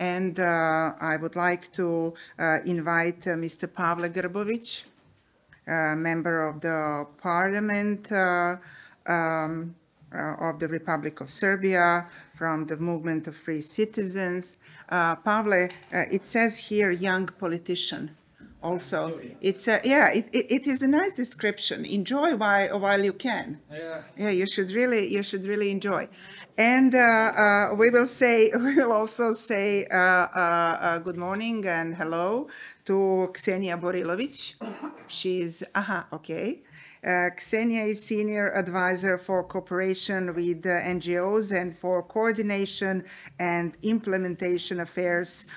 And I would like to invite Mr. Pavle Grbović, member of the Parliament of the Republic of Serbia, from the Movement of Free Citizens. Pavle, it says here, young politician. Also, it's it is a nice description. Enjoy while you can. Yeah, you should really enjoy. And we will also say good morning and hello to Ksenija Borilović. She's okay. Ksenija is Senior Advisor for Cooperation with NGOs and for Coordination and Implementation Affairs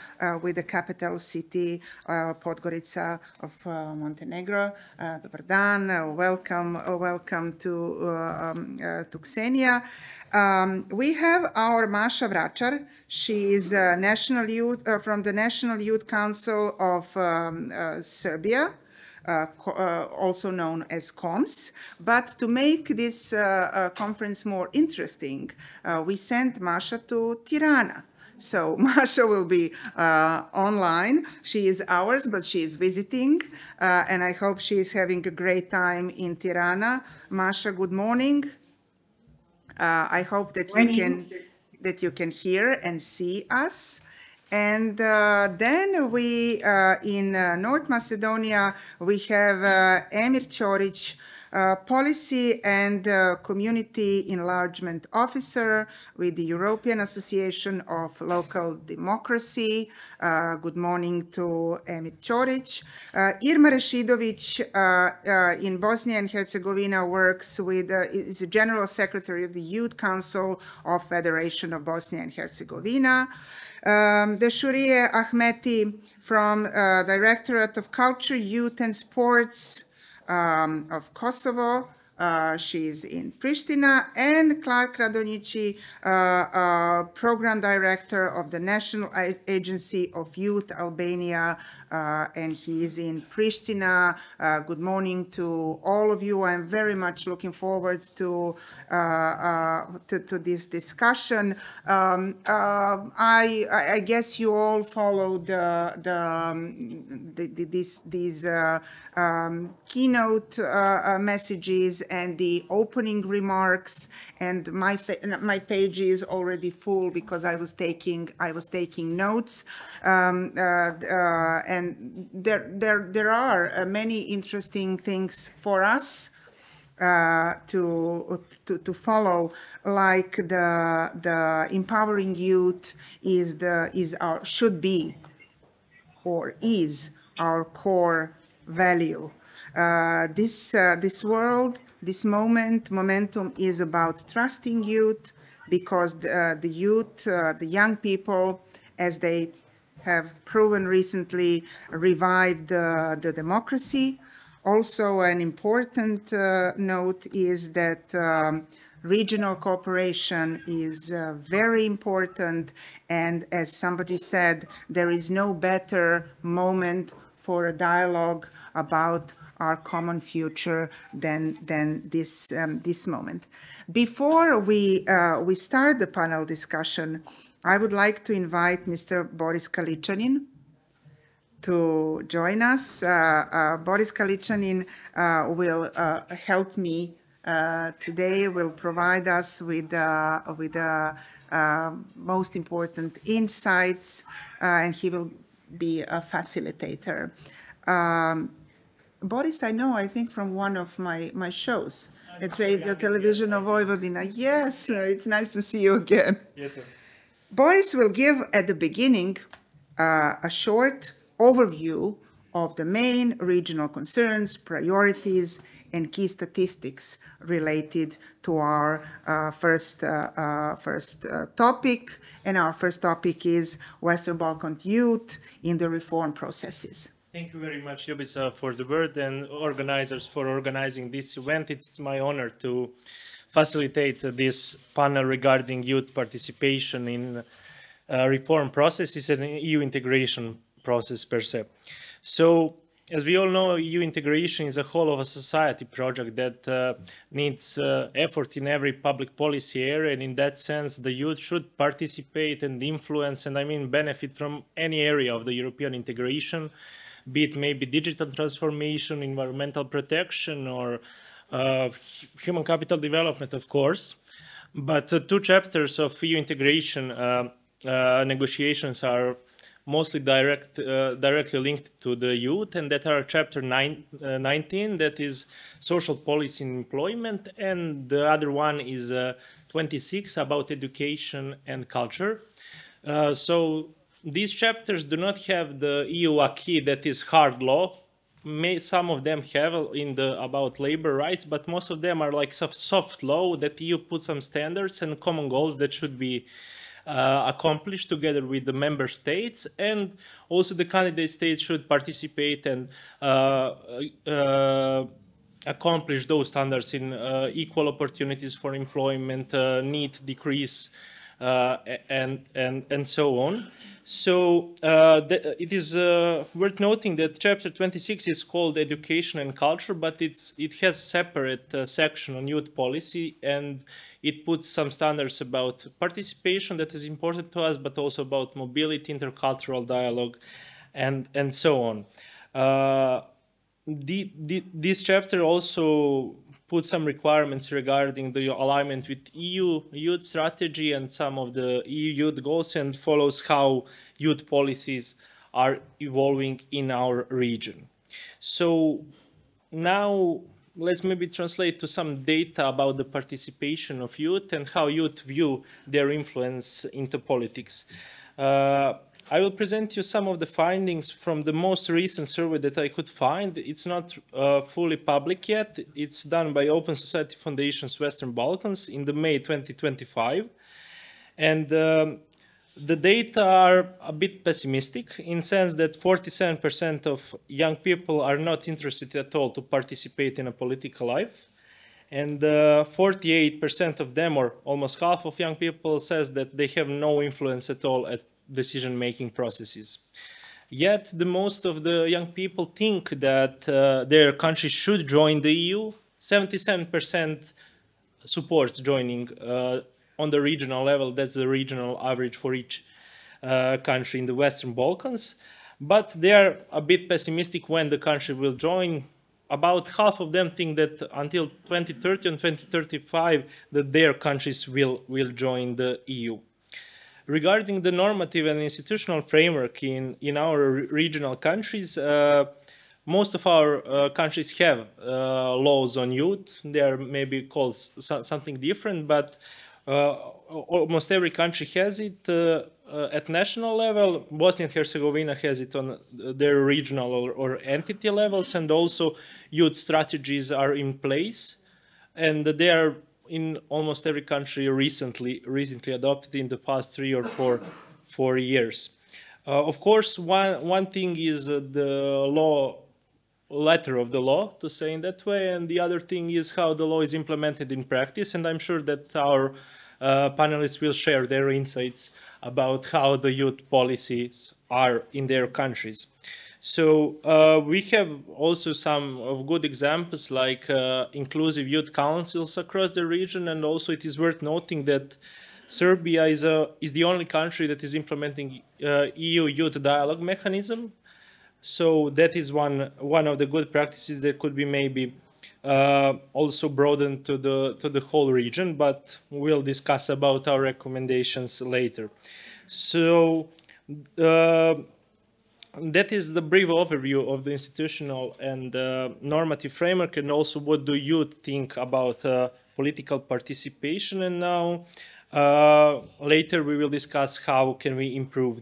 with the capital city, Podgorica of Montenegro. Dobar dan, welcome to Ksenija. We have our Maša Vračar. She is national youth from the National Youth Council of Serbia. Also known as COMS, but to make this conference more interesting, we sent Maša to Tirana. So Maša will be online. She is ours, but she is visiting, and I hope she is having a great time in Tirana. Maša, good morning. I hope that you can hear and see us. And then we, in North Macedonia, we have Emir Ćorić, Policy and Community Enlargement Officer with the European Association of Local Democracy. Good morning to Emir Ćorić. Irma Rešidović in Bosnia and Herzegovina works with, is the General Secretary of the Youth Council of Federation of Bosnia and Herzegovina. Deshuriye Ahmeti from Directorate of Culture, Youth and Sports of Kosovo. She is in Pristina. And Clark Radonjići, Program Director of the National Agency of Youth Albania, and he is in Pristina. Good morning to all of you. I'm very much looking forward to this discussion. I guess you all followed these keynote messages and the opening remarks, and my page is already full because I was taking notes, and there are many interesting things for us to follow, like the empowering youth should be or is our core value. This world, this momentum is about trusting youth, because the youth, the young people, as they have proven recently, revived the democracy. Also, an important note is that regional cooperation is very important, and as somebody said, there is no better moment for a dialogue about our common future than this moment. Before we start the panel discussion, I would like to invite Mr. Boris Kaličanin to join us. Boris Kaličanin will help me today, will provide us with most important insights, and he will be a facilitator. Boris, I think from one of my shows at Radio Television of Vojvodina. Yes, it's nice to see you again. Yes, Boris will give at the beginning a short overview of the main regional concerns, priorities, and key statistics related to our first topic. And our first topic is Western Balkan youth in the reform processes. Thank you very much, Ljubica, for the word, and organizers for organizing this event. It's my honor to facilitate this panel regarding youth participation in reform processes and EU integration process per se. So as we all know, EU integration is a whole of a society project that needs effort in every public policy area, and in that sense, the youth should participate and influence, and I mean benefit from any area of the European integration, be it maybe digital transformation, environmental protection, or human capital development, of course. But two chapters of EU integration negotiations are mostly directly linked to the youth, and that are chapter 19, that is social policy and employment, and the other one is 26, about education and culture. So these chapters do not have the EU acquis, that is hard law. Some of them have in the about labor rights, but most of them are like soft law that EU puts some standards and common goals that should be accomplished together with the member states, and also the candidate states should participate and accomplish those standards in equal opportunities for employment, need decrease, and so on. So it is worth noting that chapter 26 is called Education and Culture, but it has separate section on youth policy, and it puts some standards about participation that is important to us, but also about mobility, intercultural dialogue, and so on. This chapter also put some requirements regarding the alignment with EU youth strategy and some of the EU youth goals, and follows how youth policies are evolving in our region. So now let's maybe translate to some data about the participation of youth and how youth view their influence into politics. I will present you some of the findings from the most recent survey that I could find. It's not fully public yet. It's done by Open Society Foundation's Western Balkans in the May 2025. And the data are a bit pessimistic in the sense that 47% of young people are not interested at all to participate in a political life. And 48% of them, or almost half of young people, says that they have no influence at all at decision-making processes. Yet, the most of the young people think that their country should join the EU. 77% supports joining on the regional level. That's the regional average for each country in the Western Balkans. But they are a bit pessimistic when the country will join. About half of them think that until 2030 and 2035 that their countries will join the EU. Regarding the normative and institutional framework in our regional countries, most of our countries have laws on youth. They are maybe called something different, but almost every country has it at national level. Bosnia and Herzegovina has it on their regional or entity levels, and also youth strategies are in place, and they are in almost every country recently adopted in the past 3 or 4 years. Of course, one thing is the letter of the law, to say in that way, and the other thing is how the law is implemented in practice, and I'm sure that our panelists will share their insights about how the youth policies are in their countries. So we have also some of good examples like inclusive youth councils across the region, and also it is worth noting that Serbia is the only country that is implementing EU youth dialogue mechanism. So that is one of the good practices that could be maybe also broadened to the whole region, but we'll discuss about our recommendations later. So that is the brief overview of the institutional and normative framework, and also what do youth think about political participation. And now later we will discuss how can we improve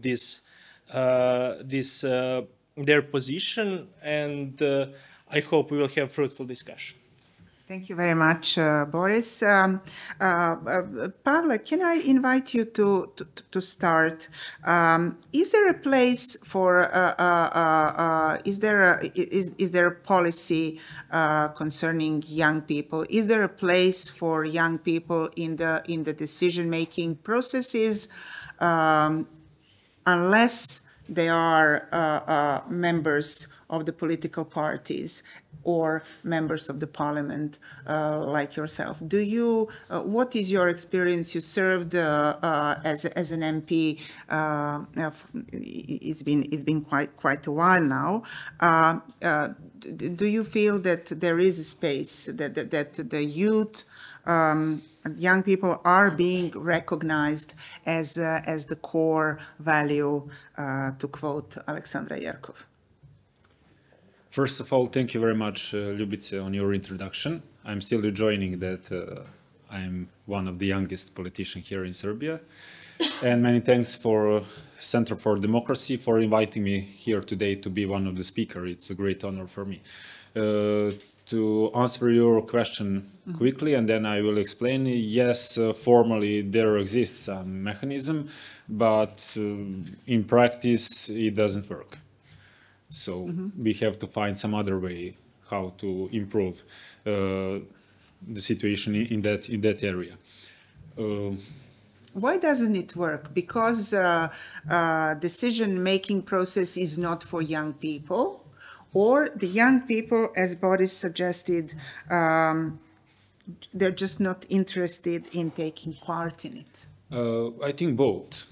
their position, and I hope we will have fruitful discussion. Thank you very much, Boris. Pavle, can I invite you to start? Is there a place for? Is there a policy concerning young people? Is there a place for young people in the decision-making processes, unless they are members of the political parties or members of the parliament like yourself. Do you, what is your experience? You served as an MP, it's been quite a while now. Do you feel that there is a space that the youth, young people are being recognized as the core value, to quote Alexandra Yerkov? First of all, thank you very much, Ljubica, on your introduction. I'm still rejoining that I'm one of the youngest politicians here in Serbia. And many thanks for Center for Democracy for inviting me here today to be one of the speakers. It's a great honor for me. To answer your question quickly, and then I will explain, yes, formally there exists some mechanism, but in practice it doesn't work. So we have to find some other way how to improve the situation in that area. Why doesn't it work? Because decision-making process is not for young people, or the young people, as Boris suggested, they're just not interested in taking part in it? I think both.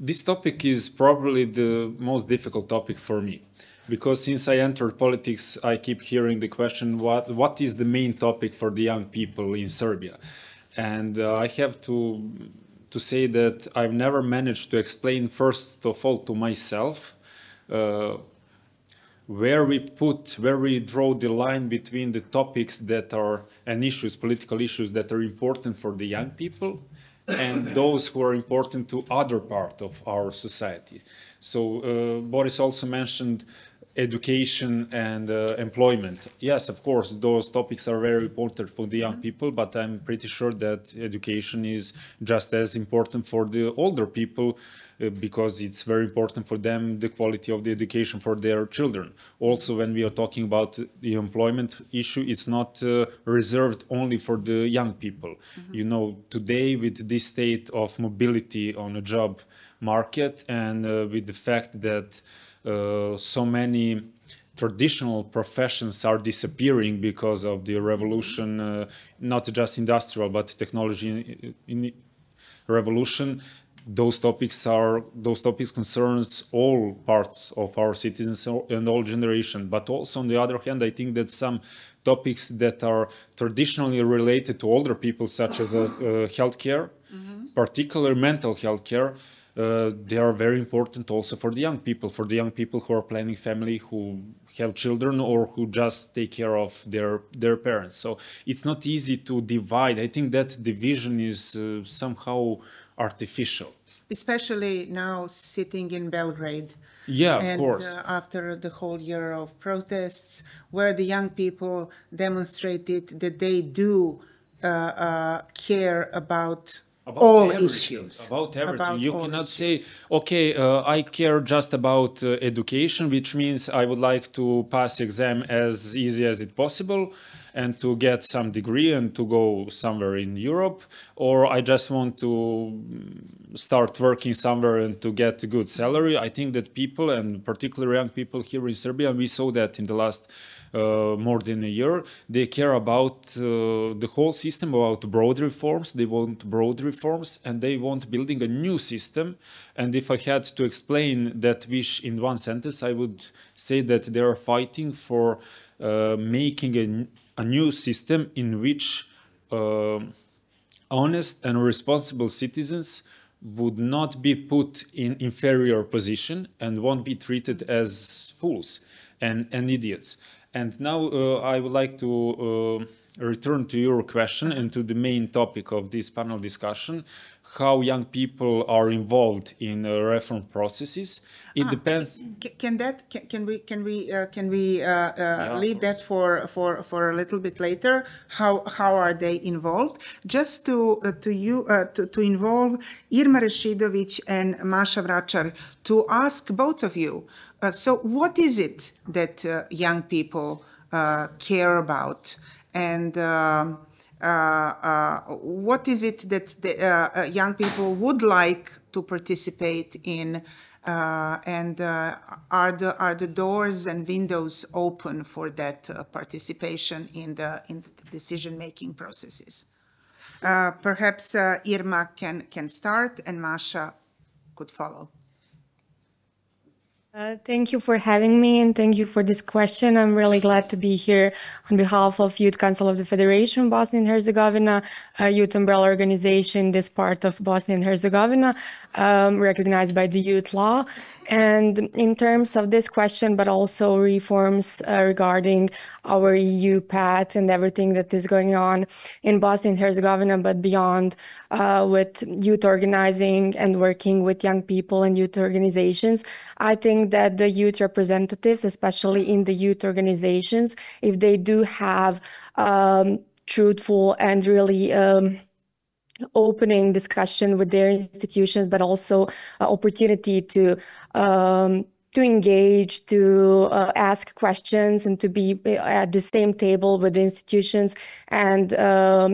This topic is probably the most difficult topic for me, because since I entered politics, I keep hearing the question, what is the main topic for the young people in Serbia? And I have to say that I've never managed to explain, first of all, to myself, where we draw the line between the topics that are, and issues, political issues that are important for the young people, and those who are important to other part of our society. So Boris also mentioned education and employment. Yes, of course, those topics are very important for the young people, but I'm pretty sure that education is just as important for the older people, because it's very important for them, the quality of the education for their children. Also, when we are talking about the employment issue, it's not reserved only for the young people. You know, today with this state of mobility on a job market, and with the fact that so many traditional professions are disappearing because of the revolution, not just industrial, but technology in revolution. Those topics concerns all parts of our citizens and all generations. But also, on the other hand, I think that some topics that are traditionally related to older people, such as healthcare, particularly mental health care, they are very important also for the young people who are planning family, who have children, or who just take care of their parents. So it's not easy to divide. I think that division is somehow artificial. Especially now sitting in Belgrade. Yeah, of course. After the whole year of protests, where the young people demonstrated that they do care about all issues. About everything. You cannot say, okay, I care just about education, which means I would like to pass exam as easy as it possible and to get some degree and to go somewhere in Europe, or I just want to start working somewhere and to get a good salary. I think that people, and particularly young people here in Serbia, and we saw that in the last more than a year, they care about the whole system, about broad reforms. They want broad reforms, and they want building a new system. And if I had to explain that wish in one sentence, I would say that they are fighting for making a new system in which honest and responsible citizens would not be put in inferior position and won't be treated as fools and idiots. And now I would like to return to your question and to the main topic of this panel discussion, how young people are involved in reform processes. It depends. Can we leave that for a little bit later? How are they involved? Just to involve Irma Rešidović and Maša Vračar, to ask both of you. So what is it that young people care about, and what is it that the young people would like to participate in, and are the doors and windows open for that participation in the decision-making processes? Perhaps Irma can start, and Maša could follow. Thank you for having me, and thank you for this question. I'm really glad to be here on behalf of Youth Council of the Federation Bosnia and Herzegovina, a youth umbrella organization, this part of Bosnia and Herzegovina, recognized by the youth law. And in terms of this question, but also reforms regarding our EU path and everything that is going on in Bosnia and Herzegovina, but beyond, with youth organizing and working with young people and youth organizations, I think that the youth representatives, especially in the youth organizations, if they do have truthful and really opening discussion with their institutions, but also opportunity to engage, to ask questions, and to be at the same table with the institutions and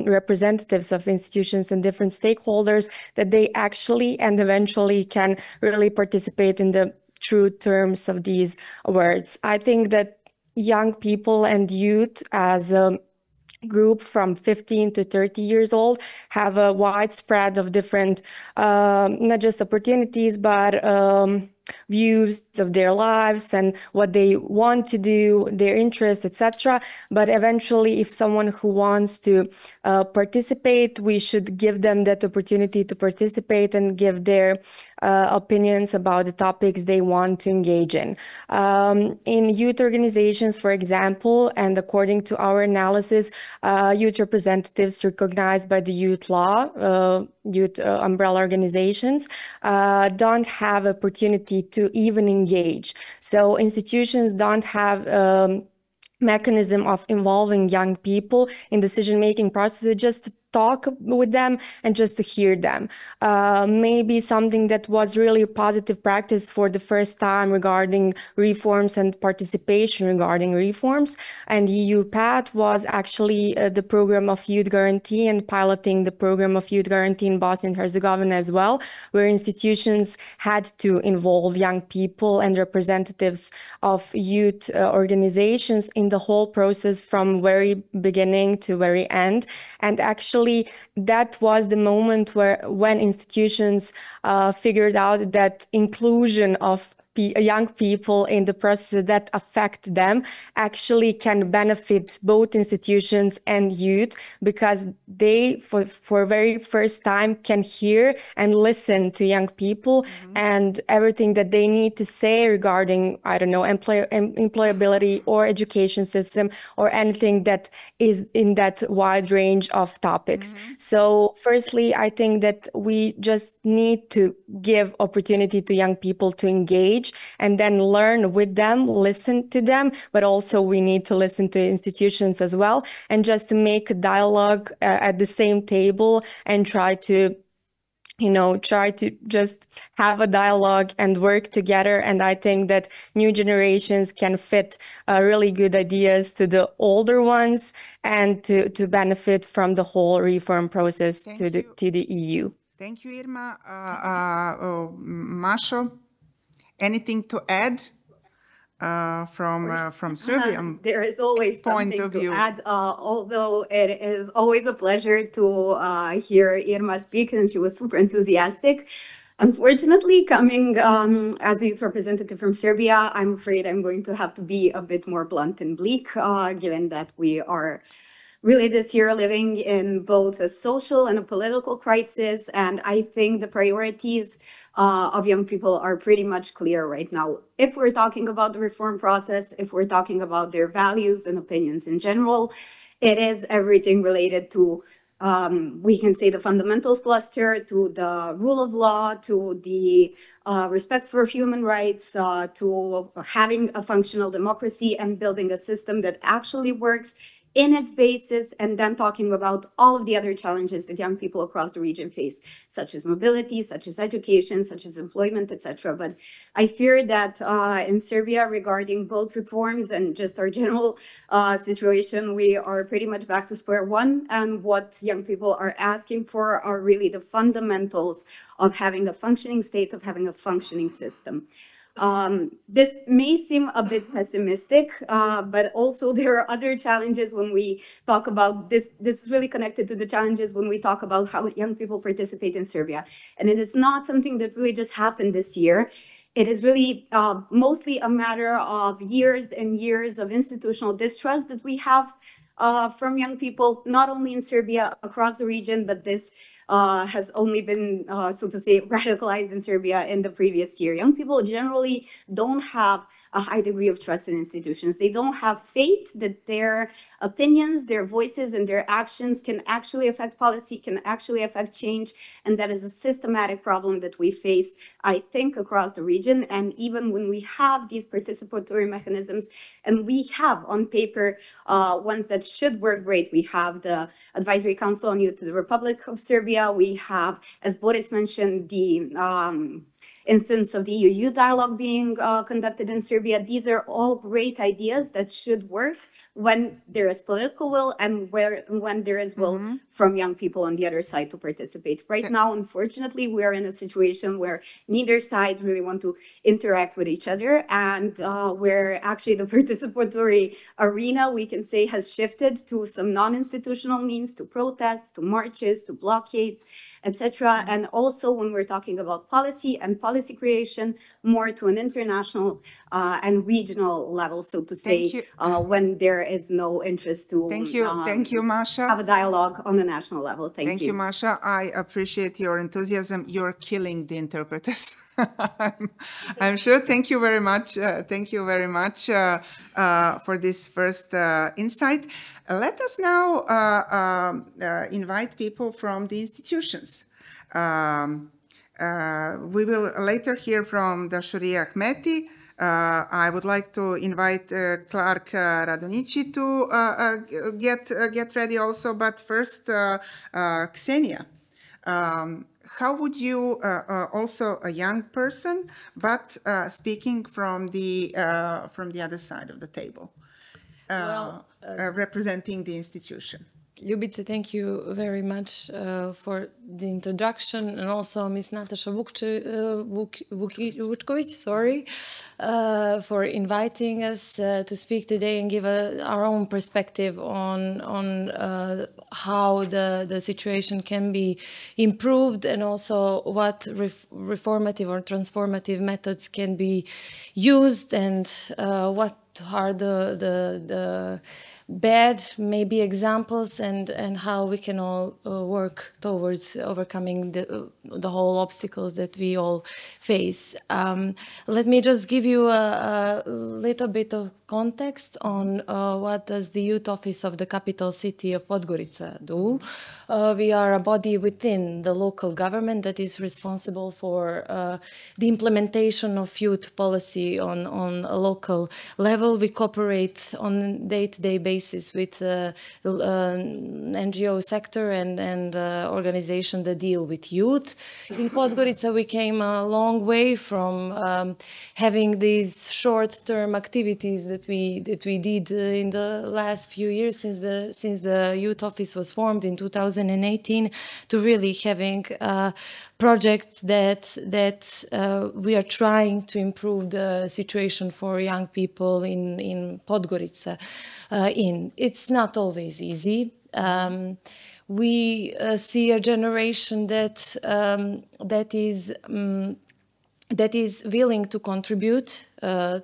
representatives of institutions and different stakeholders, that they actually and eventually can really participate in the true terms of these words. I think that young people and youth as a group from 15 to 30 years old have a wide spread of different, not just opportunities, but views of their lives and what they want to do, their interests, etc. But eventually, if someone who wants to participate, we should give them that opportunity to participate and give their opinions about the topics they want to engage in. In youth organizations, for example, and according to our analysis, youth representatives recognized by the youth law, youth umbrella organizations, don't have opportunity to even engage. So institutions don't have mechanism of involving young people in decision-making processes, just to talk with them and just to hear them. Maybe something that was really a positive practice for the first time regarding reforms and participation regarding reforms and EU path was actually the program of Youth Guarantee and piloting the program of Youth Guarantee in Bosnia and Herzegovina as well, where institutions had to involve young people and representatives of youth organizations in the whole process from very beginning to very end. And actually, that was the moment when institutions figured out that inclusion of young people in the processes that affect them actually can benefit both institutions and youth, because they, for very first time, can hear and listen to young people and everything that they need to say regarding, I don't know, employability or education system or anything that is in that wide range of topics. So firstly, I think that we just need to give opportunity to young people to engage and then learn with them, listen to them, but also we need to listen to institutions as well, and just to make a dialogue at the same table and try to just have a dialogue and work together. And I think that new generations can fit really good ideas to the older ones and to benefit from the whole reform process to the EU. Thank you, Irma. Maša, anything to add from Serbian there is always point something of to view? add, although it is always a pleasure to hear Irma speak, and she was super enthusiastic. Unfortunately, coming as a youth representative from Serbia, I'm afraid I'm going to have to be a bit more blunt and bleak, given that we are really this year living in both a social and a political crisis. And I think the priorities of young people are pretty much clear right now. If we're talking about the reform process, if we're talking about their values and opinions in general, it is everything related to, we can say, the fundamentals cluster, to the rule of law, to the respect for human rights, to having a functional democracy and building a system that actually works in its basis, and then talking about all of the other challenges that young people across the region face, such as mobility, such as education, such as employment, etc. But I fear that in Serbia, regarding both reforms and just our general situation, we are pretty much back to square one. And what young people are asking for are really the fundamentals of having a functioning state, of having a functioning system. This may seem a bit pessimistic, but also there are other challenges when we talk about this. This is really connected to the challenges when we talk about how young people participate in Serbia. And it is not something that really just happened this year. It is really mostly a matter of years and years of institutional distrust that we have from young people, not only in Serbia, across the region, but this has only been, so to say, radicalized in Serbia in the previous year. Young people generally don't have a high degree of trust in institutions. They don't have faith that their opinions, their voices, and their actions can actually affect policy, can actually affect change. And that is a systematic problem that we face, I think, across the region. And even when we have these participatory mechanisms, and we have on paper ones that should work great. We have the Advisory Council on Youth to the Republic of Serbia. We have, as Boris mentioned, the instance of the EU Youth Dialogue being conducted in Serbia. These are all great ideas that should work when there is political will and when there is will from young people on the other side to participate. Right now, unfortunately, we are in a situation where neither side really want to interact with each other, and where actually the participatory arena, we can say, has shifted to some non-institutional means, to protests, to marches, to blockades, etc. And also when we're talking about policy and policy creation, more to an international and regional level, so to say, when there is no interest to Thank you, Maša. Have a dialogue on the national level. Thank you. Maša. I appreciate your enthusiasm. You're killing the interpreters. I'm sure. Thank you very much. Thank you very much for this first insight. Let us now invite people from the institutions. We will later hear from Dashuria Ahmeti. I would like to invite Clark Radonici to get ready also, but first, Ksenija. How would you, also a young person, but speaking from the other side of the table, representing the institution? Ljubica, thank you very much for the introduction, and also Ms. Natasha Vučković, for inviting us to speak today and give our own perspective on how the situation can be improved, and also what reformative or transformative methods can be used, and what are the bad maybe examples, and how we can all work towards overcoming the whole obstacles that we all face. Let me just give you a little bit of context on what does the Youth Office of the capital city of Podgorica do. We are a body within the local government that is responsible for the implementation of youth policy on a local level. We cooperate on a day-to-day basis with NGO sector and organization that deal with youth. In Podgorica, we came a long way from having these short-term activities that we did in the last few years since the Youth Office was formed in 2018, to really having a project that we are trying to improve the situation for young people in Podgorica. It's not always easy. We see a generation that is willing to contribute and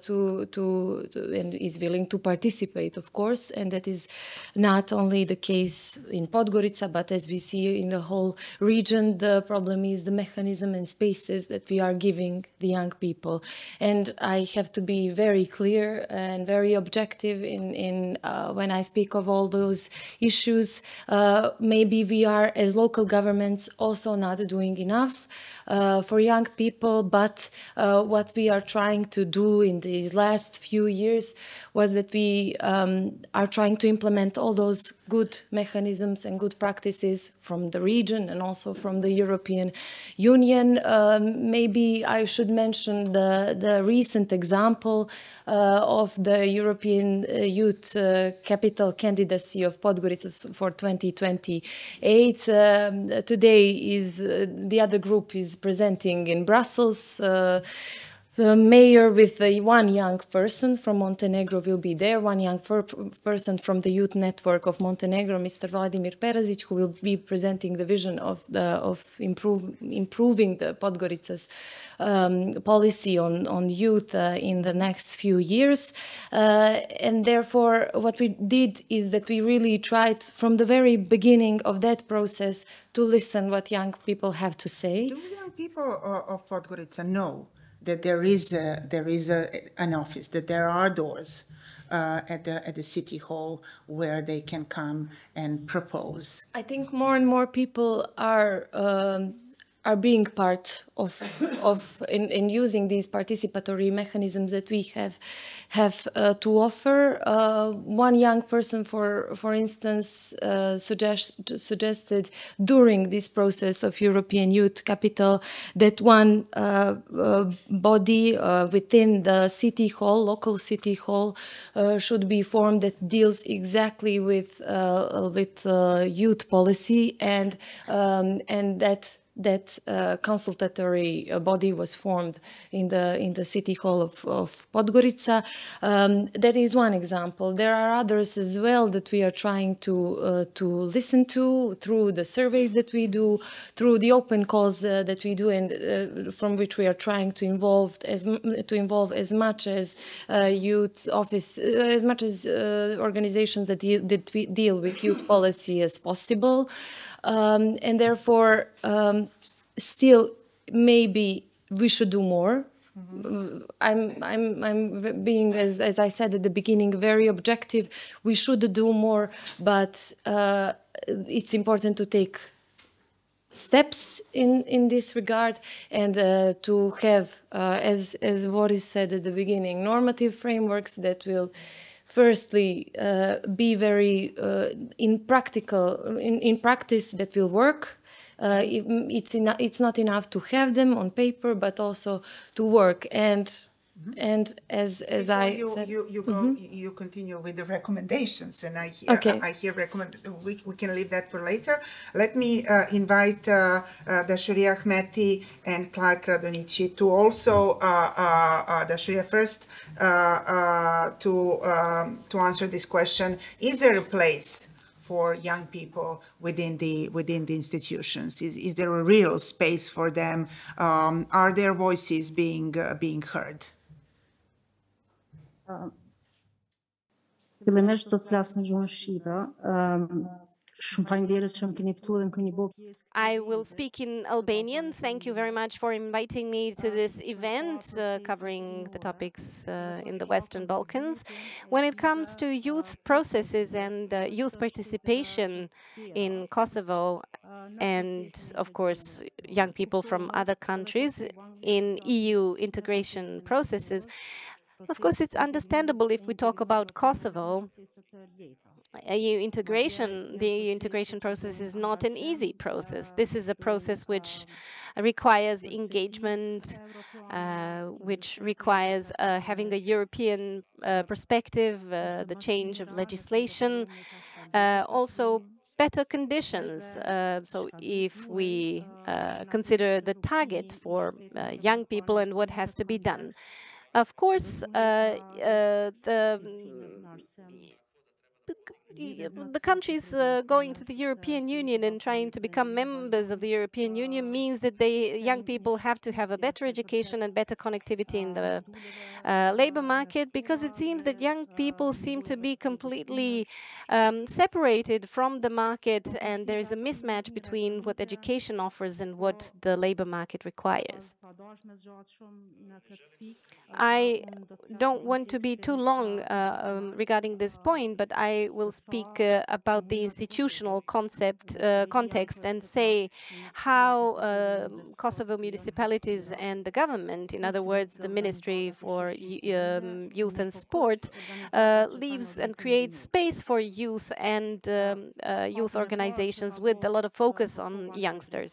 is willing to participate, of course, and that is not only the case in Podgorica, but as we see in the whole region, the problem is the mechanism and spaces that we are giving the young people. And I have to be very clear and very objective in when I speak of all those issues. Maybe we are, as local governments, also not doing enough for young people, but what we are trying to do do in these last few years was that we are trying to implement all those good mechanisms and good practices from the region and also from the European Union. Maybe I should mention the recent example of the European Youth Capital candidacy of Podgorica for 2028. Today is the other group is presenting in Brussels. The mayor with one young person from Montenegro will be there, one young person from the youth network of Montenegro, Mr. Vladimir Perazic, who will be presenting the vision of improving the Podgorica's policy on youth in the next few years. And therefore, what we did is that we really tried from the very beginning of that process to listen what young people have to say. Do young people of Podgorica know that there is an office, that there are doors at the city hall where they can come and propose? I think more and more people are being part of in using these participatory mechanisms that we have to offer. One young person, for instance, suggested during this process of European Youth Capital that one body within the city hall, local city hall, should be formed that deals exactly with youth policy, and that consultatory body was formed in the city hall of Podgorica. That is one example. There are others as well that we are trying to listen to through the surveys that we do, through the open calls that we do, and from which we are trying to involve as much as youth office, as much as organizations that deal with youth policy as possible. And therefore, still, maybe we should do more. Mm-hmm. I'm being, as I said at the beginning, very objective. We should do more, but it's important to take steps in this regard, and to have, as Boris said at the beginning, normative frameworks that will firstly be very in practice that will work. It's not enough to have them on paper, but also to work. And as Before I said, you continue with the recommendations, and I hear we can leave that for later. Let me invite Dashuria Ahmeti and Clark Radonici to also Dashuria first to answer this question: is there a place for young people within the institutions? Is there a real space for them? Are their voices being heard? I will speak in Albanian. Thank you very much for inviting me to this event covering the topics in the Western Balkans. When it comes to youth processes and youth participation in Kosovo, and of course young people from other countries in EU integration processes, of course, it's understandable if we talk about Kosovo. The EU integration process is not an easy process. This is a process which requires engagement, which requires having a European perspective, the change of legislation, also better conditions. So if we consider the target for young people and what has to be done. Of course, the countries going to the European Union and trying to become members of the European Union means that young people have to have a better education and better connectivity in the labor market, because it seems that young people seem to be completely separated from the market, and there is a mismatch between what education offers and what the labor market requires. I don't want to be too long regarding this point, but I I will speak about the institutional context and say how Kosovo municipalities and the government, in other words, the Ministry for Youth and Sport, leaves and creates space for youth and youth organizations with a lot of focus on youngsters.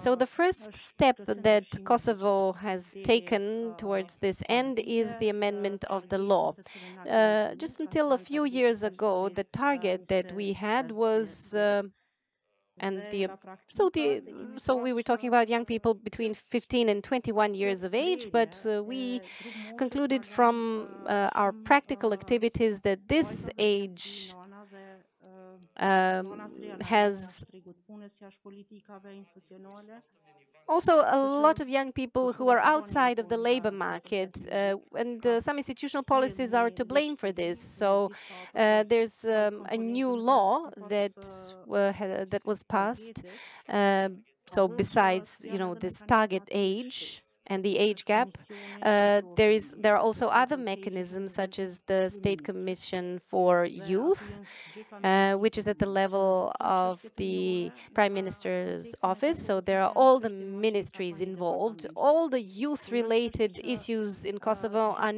So the first step that Kosovo has taken towards this end is the amendment of the law. Just until a few years ago, the target that we had was so we were talking about young people between 15 and 21 years of age, but we concluded from our practical activities that this age has also a lot of young people who are outside of the labor market, and some institutional policies are to blame for this. So there's a new law that that was passed. So besides, this target age and the age gap, there are also other mechanisms such as the State Commission for Youth, which is at the level of the Prime Minister's office. So there are all the ministries involved. All the youth-related issues in Kosovo are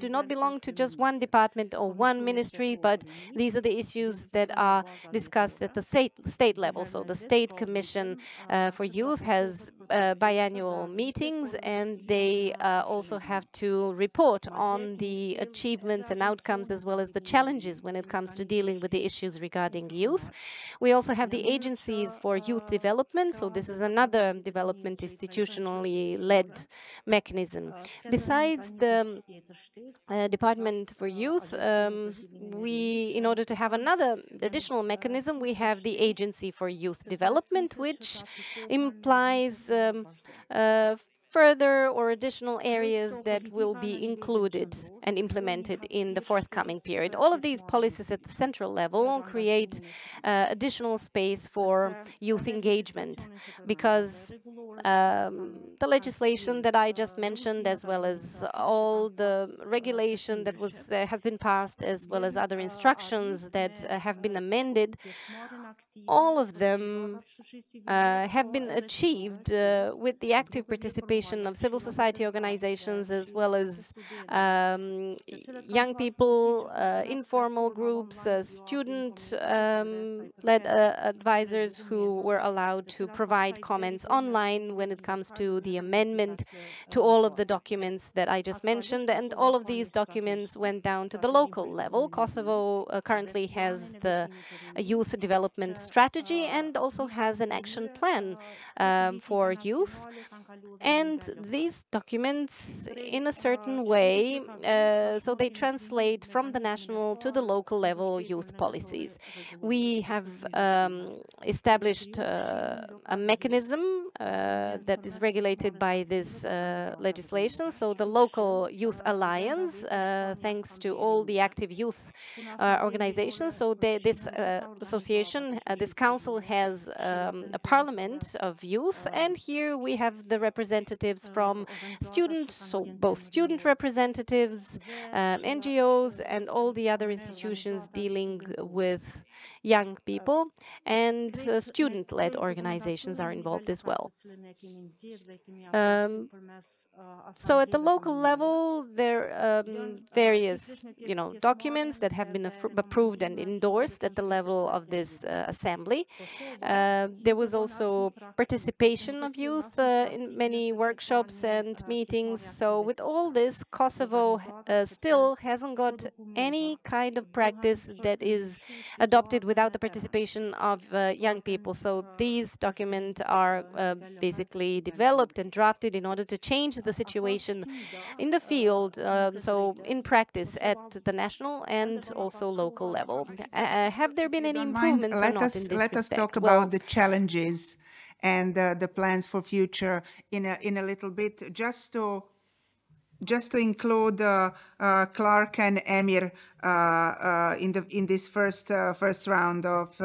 do not belong to just one department or one ministry, but these are the issues that are discussed at the state level. So the State Commission for Youth has biannual meetings, and they also have to report on the achievements and outcomes as well as the challenges when it comes to dealing with the issues regarding youth. We also have the agencies for youth development, so this is another development institutionally led mechanism. Besides the Department for Youth, in order to have another additional mechanism, we have the Agency for Youth Development, which implies further or additional areas that will be included and implemented in the forthcoming period. All of these policies at the central level create additional space for youth engagement, because the legislation that I just mentioned, as well as all the regulation that has been passed, as well as other instructions that have been amended, all of them have been achieved with the active participation of civil society organizations, as well as young people, informal groups, student-led advisors who were allowed to provide comments online when it comes to the amendment to all of the documents that I just mentioned. And all of these documents went down to the local level. Kosovo currently has the youth development strategy and also has an action plan for youth. And these documents, in a certain way, so they translate from the national to the local level youth policies. We have established a mechanism that is regulated by this legislation. So the local youth alliance, thanks to all the active youth organizations. So this association, this council has a parliament of youth, and here we have the representatives from students, so both student representatives, NGOs, and all the other institutions dealing with young people, and student-led organizations are involved as well. So at the local level, there are various, documents that have been approved and endorsed at the level of this assembly. There was also participation of youth in many workshops and meetings. So with all this, Kosovo still hasn't got any kind of practice that is adopted without the participation of young people. So these documents are basically developed and drafted in order to change the situation in the field, so in practice at the national and also local level. Have there been any improvements or not in this respect? Let us talk about the challenges and the plans for future in a little bit, just to include Clark and Emir in this first round of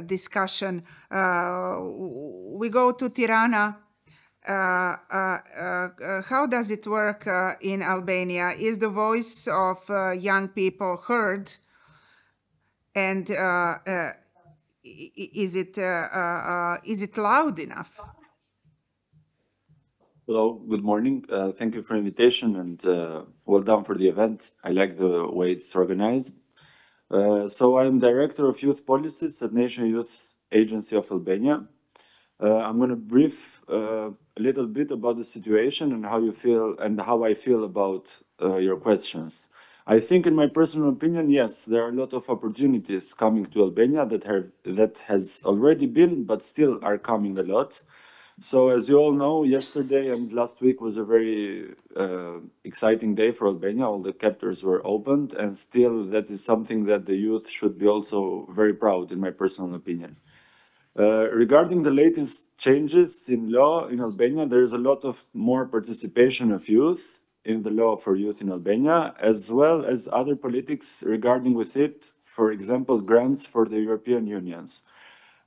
discussion. We go to Tirana. How does it work in Albania? Is the voice of young people heard And is it loud enough? Hello, good morning. Thank you for the invitation and well done for the event. I like the way it's organized. So I'm Director of Youth Policies at National Youth Agency of Albania. I'm going to brief a little bit about the situation and how you feel and how I feel about your questions. I think, in my personal opinion, yes, there are a lot of opportunities coming to Albania that has already been, but still are coming a lot. So, as you all know, yesterday and last week was a very exciting day for Albania. All the chapters were opened, and still that is something that the youth should be also very proud, in my personal opinion. Regarding the latest changes in law in Albania, there is a lot of more participation of youth in the law for youth in Albania, as well as other politics regarding with it, for example, grants for the European Unions.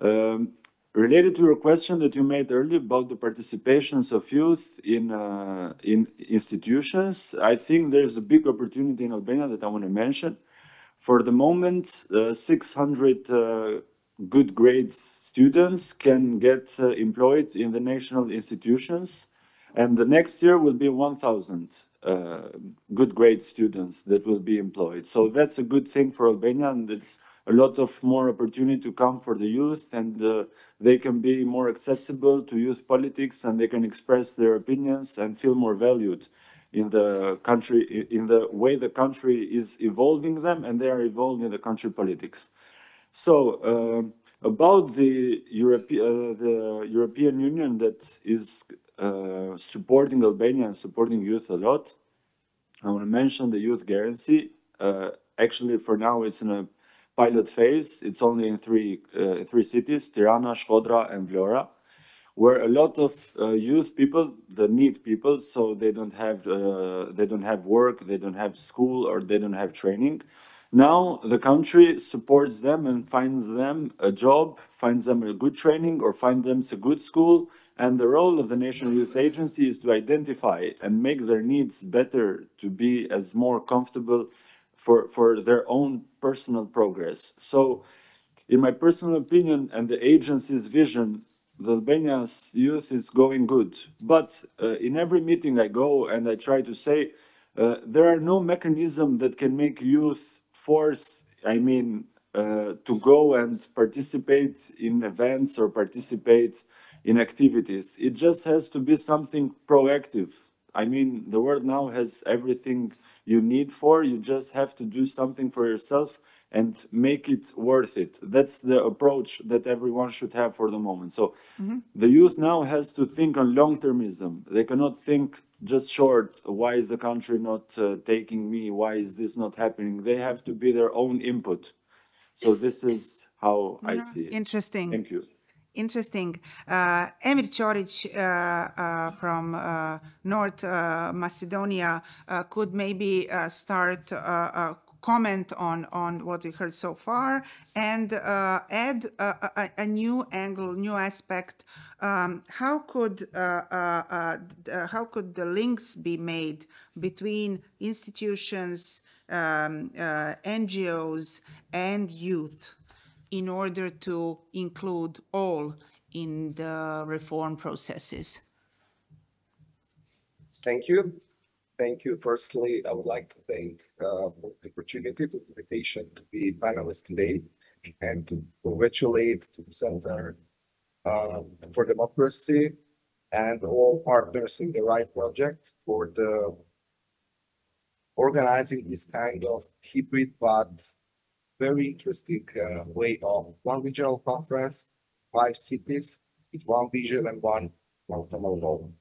Related to your question that you made earlier about the participations of youth in institutions, I think there's a big opportunity in Albania that I want to mention. For the moment, 600 good grades students can get employed in the national institutions, and the next year will be 1,000 good grade students that will be employed. So that's a good thing for Albania, and it's a lot of more opportunity to come for the youth, and they can be more accessible to youth politics, and they can express their opinions and feel more valued in the country, in the way the country is evolving them, and they are evolving the country politics. So about the European Union that is supporting Albania and supporting youth a lot, I want to mention the youth guarantee. Actually, for now, it's in a pilot phase. It's only in three cities: Tirana, Shkodra, and Vlora, where a lot of youth people, the need people, so they don't have work, they don't have school, or they don't have training. Now the country supports them and finds them a job, finds them a good training, or finds them a good school. And the role of the National Youth Agency is to identify and make their needs better, to be as more comfortable for their own personal progress. So, in my personal opinion and the agency's vision, the Albania's youth is going good. But in every meeting I go and I try to say, there are no mechanism that can make youth force, to go and participate in events or participate in activities. It just has to be something proactive. I mean, the world now has everything you need for, you just have to do something for yourself and make it worth it. That's the approach that everyone should have for the moment. So the youth now has to think on long-termism. They cannot think just short, why is the country not taking me? Why is this not happening? They have to be their own input. So this is how I see it. Interesting. Thank you. Interesting. Emir Ćorić from North Macedonia could maybe start comment on what we heard so far and add a new angle, new aspect. How could the links be made between institutions, NGOs, and youth in order to include all in the reform processes? Thank you. Thank you. Firstly, I would like to thank for the opportunity, for the invitation to be panelist today, and to congratulate to the Center for Democracy and all partners in the RYDE project for the organizing this kind of hybrid but very interesting way of one regional conference, 5 cities with one vision and one common goal.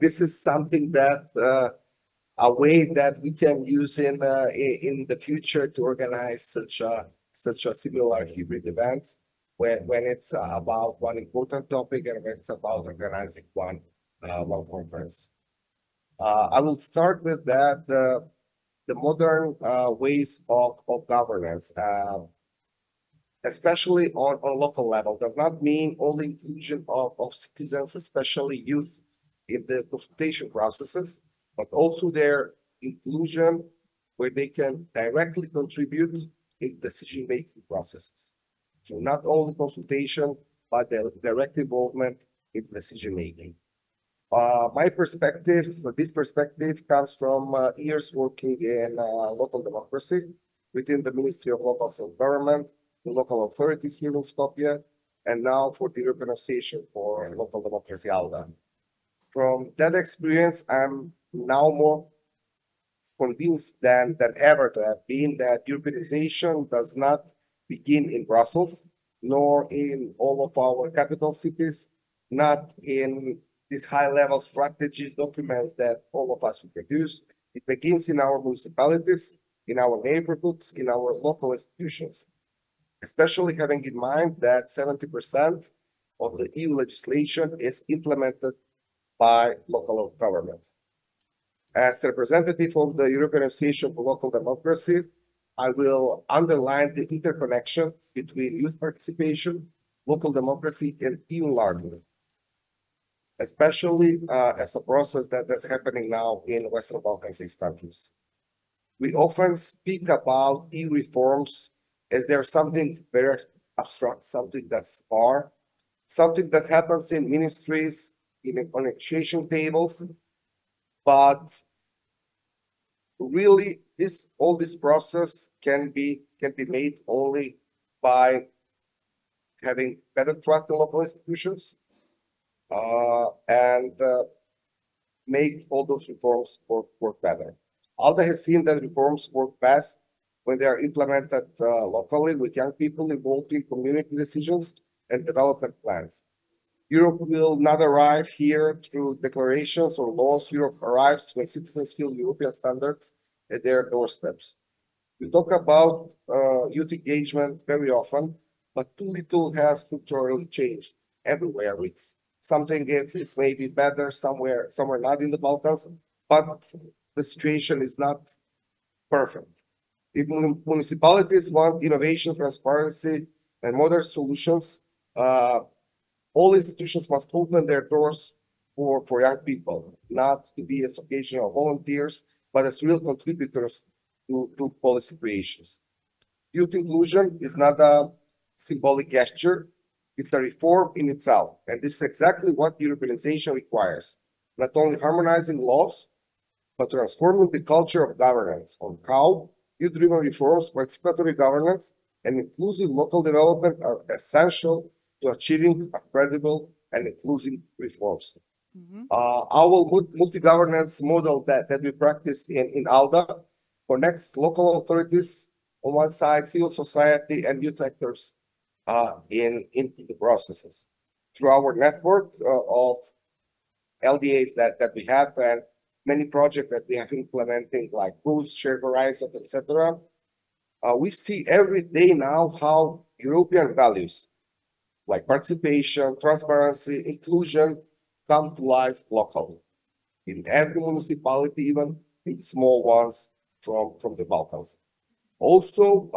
This is something that a way that we can use in the future to organize such a similar hybrid events when it's about one important topic and when it's about organizing one conference. I will start with that. The modern ways of governance, especially on local level, does not mean only inclusion of citizens, especially youth, in the consultation processes, but also their inclusion where they can directly contribute in decision-making processes. So not only consultation, but the direct involvement in decision-making. My perspective, this perspective comes from years working in local democracy within the Ministry of Local Self-Government, the local authorities here in Skopje, and now for the European Association for Local Democracy, ALDA. From that experience, I'm now more convinced than ever to have been that Europeanization does not begin in Brussels, nor in all of our capital cities, not in these high-level strategies, documents that all of us produce. It begins in our municipalities, in our neighborhoods, in our local institutions, especially having in mind that 70% of the EU legislation is implemented by local governments. As representative of the European Association for Local Democracy, I will underline the interconnection between youth participation, local democracy, and EU enlargement, especially as a process that's happening now in Western Balkans 6 countries. We often speak about EU reforms as there's something very abstract, something that's far, something that happens in ministries, on negotiation tables, but really all this process can be made only by having better trust in local institutions and make all those reforms work better. ALDA has seen that reforms work best when they are implemented locally with young people involved in community decisions and development plans. Europe will not arrive here through declarations or laws. Europe arrives when citizens feel European standards at their doorsteps. We talk about youth engagement very often, but too little has structurally changed everywhere. It's something it's maybe better somewhere not in the Balkans, but the situation is not perfect. If municipalities want innovation, transparency, and modern solutions, all institutions must open their doors for young people, not to be as occasional volunteers, but as real contributors to policy creations. Youth inclusion is not a symbolic gesture, it's a reform in itself. And this is exactly what Europeanization requires, not only harmonizing laws, but transforming the culture of governance on how youth-driven reforms, participatory governance, and inclusive local development are essential to achieving a credible and inclusive reforms. Our multi-governance model that we practice in ALDA connects local authorities on one side, civil society and youth actors into the processes. Through our network of LDAs that we have and many projects that we have implementing like Boost, Shared Horizons, etc. We see every day now how European values like participation, transparency, inclusion come to life locally in every municipality, even in small ones from the Balkans. Also,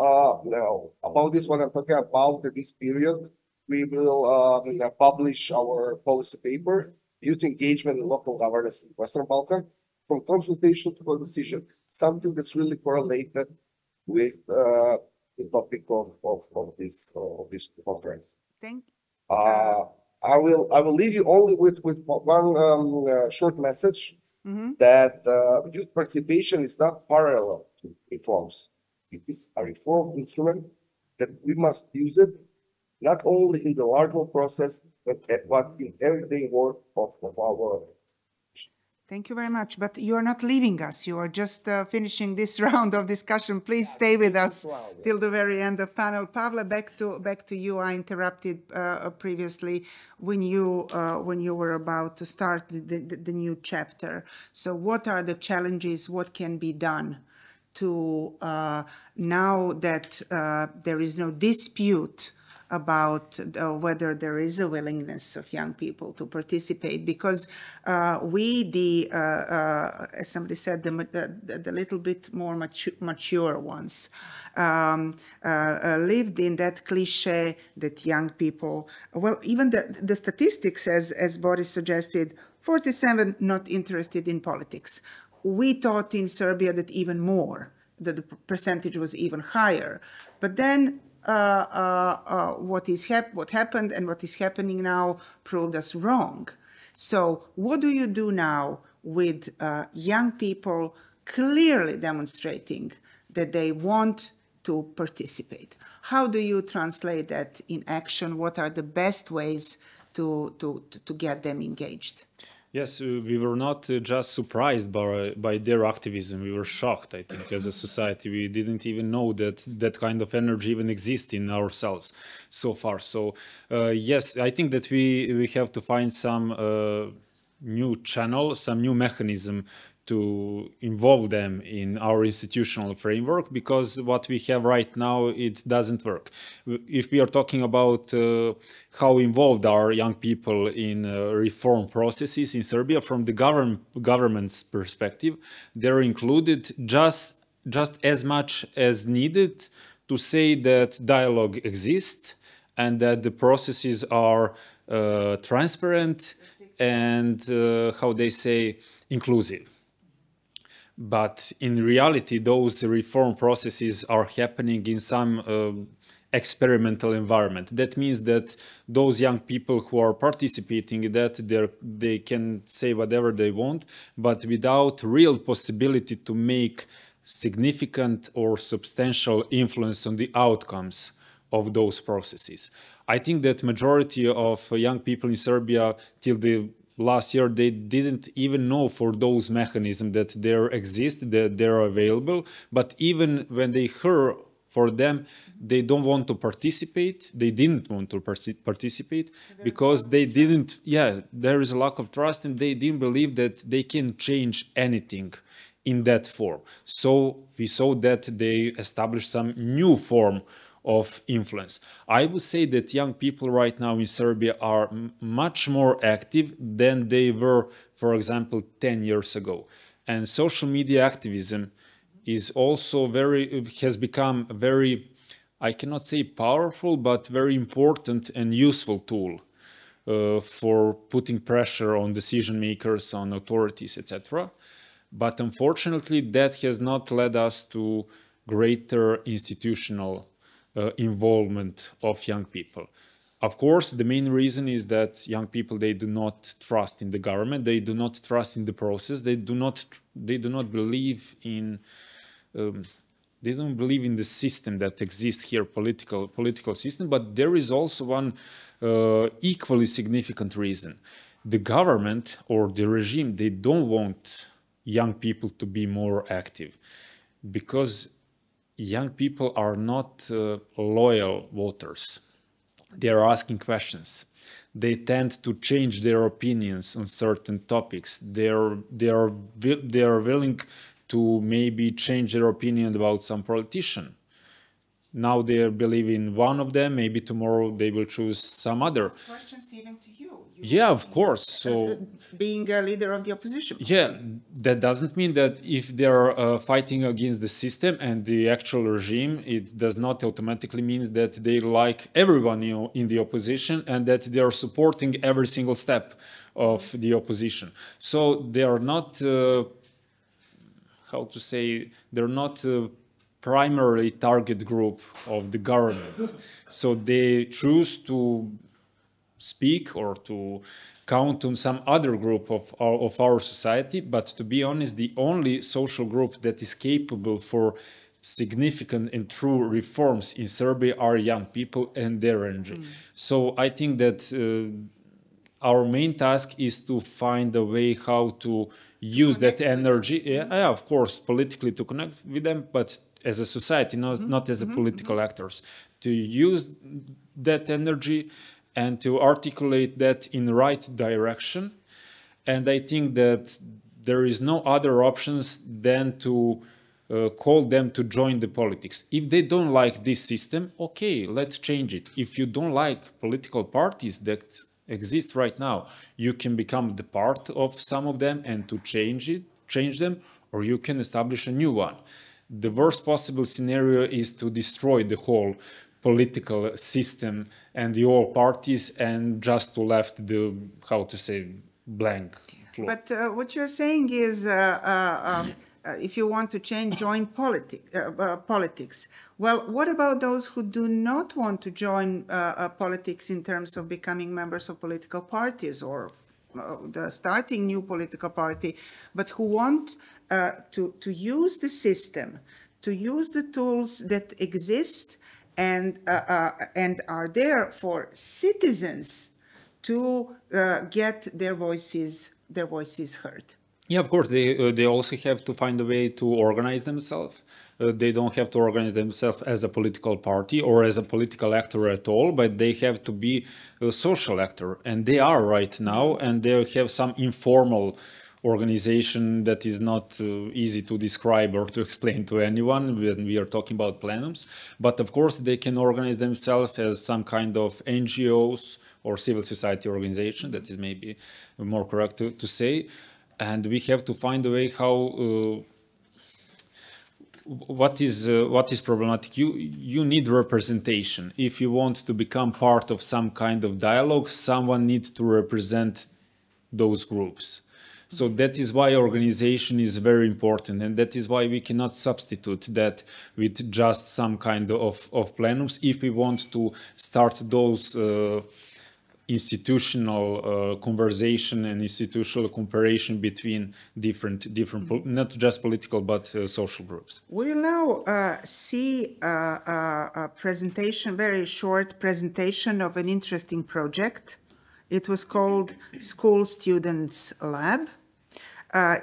about this one I'm talking about this period, we will publish our policy paper, Youth Engagement in Local Governance in Western Balkans, from consultation to co-decision, something that's really correlated with the topic of this conference. Thank you. I will leave you only with one short message that youth participation is not parallel to reforms. It is a reform instrument that we must use it not only in the larger process, but in everyday work of our. Thank you very much. But you are not leaving us. You are just finishing this round of discussion. Please stay with us till the very end of panel. Pavle, back to you. I interrupted previously when you were about to start the new chapter. So what are the challenges? What can be done to now that there is no dispute about whether there is a willingness of young people to participate, because we, as somebody said, the little bit more mature ones, lived in that cliche that young people, well, even the statistics, as Boris suggested, 47 not interested in politics. We thought in Serbia that even more that the percentage was even higher. But then what happened and what is happening now proved us wrong. So what do you do now with young people clearly demonstrating that they want to participate? How do you translate that in action? What are the best ways to get them engaged? Yes, we were not just surprised by their activism. We were shocked, I think, as a society. We didn't even know that that kind of energy even exists in ourselves so far. So, yes, I think that we have to find some new channel, some new mechanism to involve them in our institutional framework, because what we have right now, it doesn't work. If we are talking about how involved are young people in reform processes in Serbia, from the government's perspective, they're included just as much as needed to say that dialogue exists and that the processes are transparent and, how they say, inclusive. But in reality, those reform processes are happening in some experimental environment. That means that those young people who are participating in that, they can say whatever they want, but without real possibility to make significant or substantial influence on the outcomes of those processes. I think that majority of young people in Serbia till the last year, they didn't even know for those mechanisms that there exist, that they're available. But even when they heard for them, they don't want to participate. They didn't want to participate because they didn't, there is a lack of trust and they didn't believe that they can change anything in that form. So we saw that they established some new form of influence. I would say that young people right now in Serbia are much more active than they were, for example, 10 years ago. And social media activism is also has become a very, I cannot say powerful, but very important and useful tool for putting pressure on decision makers, on authorities, etc. But unfortunately, that has not led us to greater institutional involvement of young people. Of course, the main reason is that young people, they do not trust in the government, they do not trust in the process, they do not believe in they don't believe in the system that exists here, political system. But there is also one equally significant reason. The government or the regime, they don't want young people to be more active, because young people are not loyal voters. They are asking questions. They tend to change their opinions on certain topics. They are willing to maybe change their opinion about some politician. Now they believe in one of them, maybe tomorrow they will choose some other. Questions even to you. Yeah, of course. So being a leader of the opposition. Yeah, that doesn't mean that if they're fighting against the system and the actual regime, it does not automatically mean that they like everyone in the opposition and that they are supporting every single step of the opposition. So they are not, how to say, they're not primarily target group of the government. So they choose to speak or to count on some other group of our society. But to be honest, the only social group that is capable for significant and true reforms in Serbia are young people and their energy. So I think that our main task is to find a way how to use that energy, of course, politically to connect with them, but as a society, not as a political actors, to use that energy and to articulate that in the right direction. And I think that there is no other options than to call them to join the politics. If they don't like this system, okay, let's change it. If you don't like political parties that exist right now, you can become the part of some of them and to change them, or you can establish a new one. The worst possible scenario is to destroy the whole political system and the all parties and just to left the, how to say, blank floor. But what you're saying is if you want to change, join politics. Well, what about those who do not want to join politics in terms of becoming members of political parties or starting new political party, but who want to use the system, to use the tools that exist and are there for citizens to get their voices heard? Yeah, of course, they also have to find a way to organize themselves. They don't have to organize themselves as a political party or as a political actor at all, but they have to be a social actor. And they are right now, and they have some informal organization that is not easy to describe or to explain to anyone when we are talking about plenums. But of course, they can organize themselves as some kind of NGOs or civil society organization, that is maybe more correct to say. And we have to find a way how what is problematic. You need representation. If you want to become part of some kind of dialogue, someone needs to represent those groups. So that is why organization is very important, and that is why we cannot substitute that with just some kind of plenums. If we want to start those institutional conversation and institutional comparison between different not just political but social groups. We will now see a presentation, very short presentation of an interesting project. It was called School Students Lab.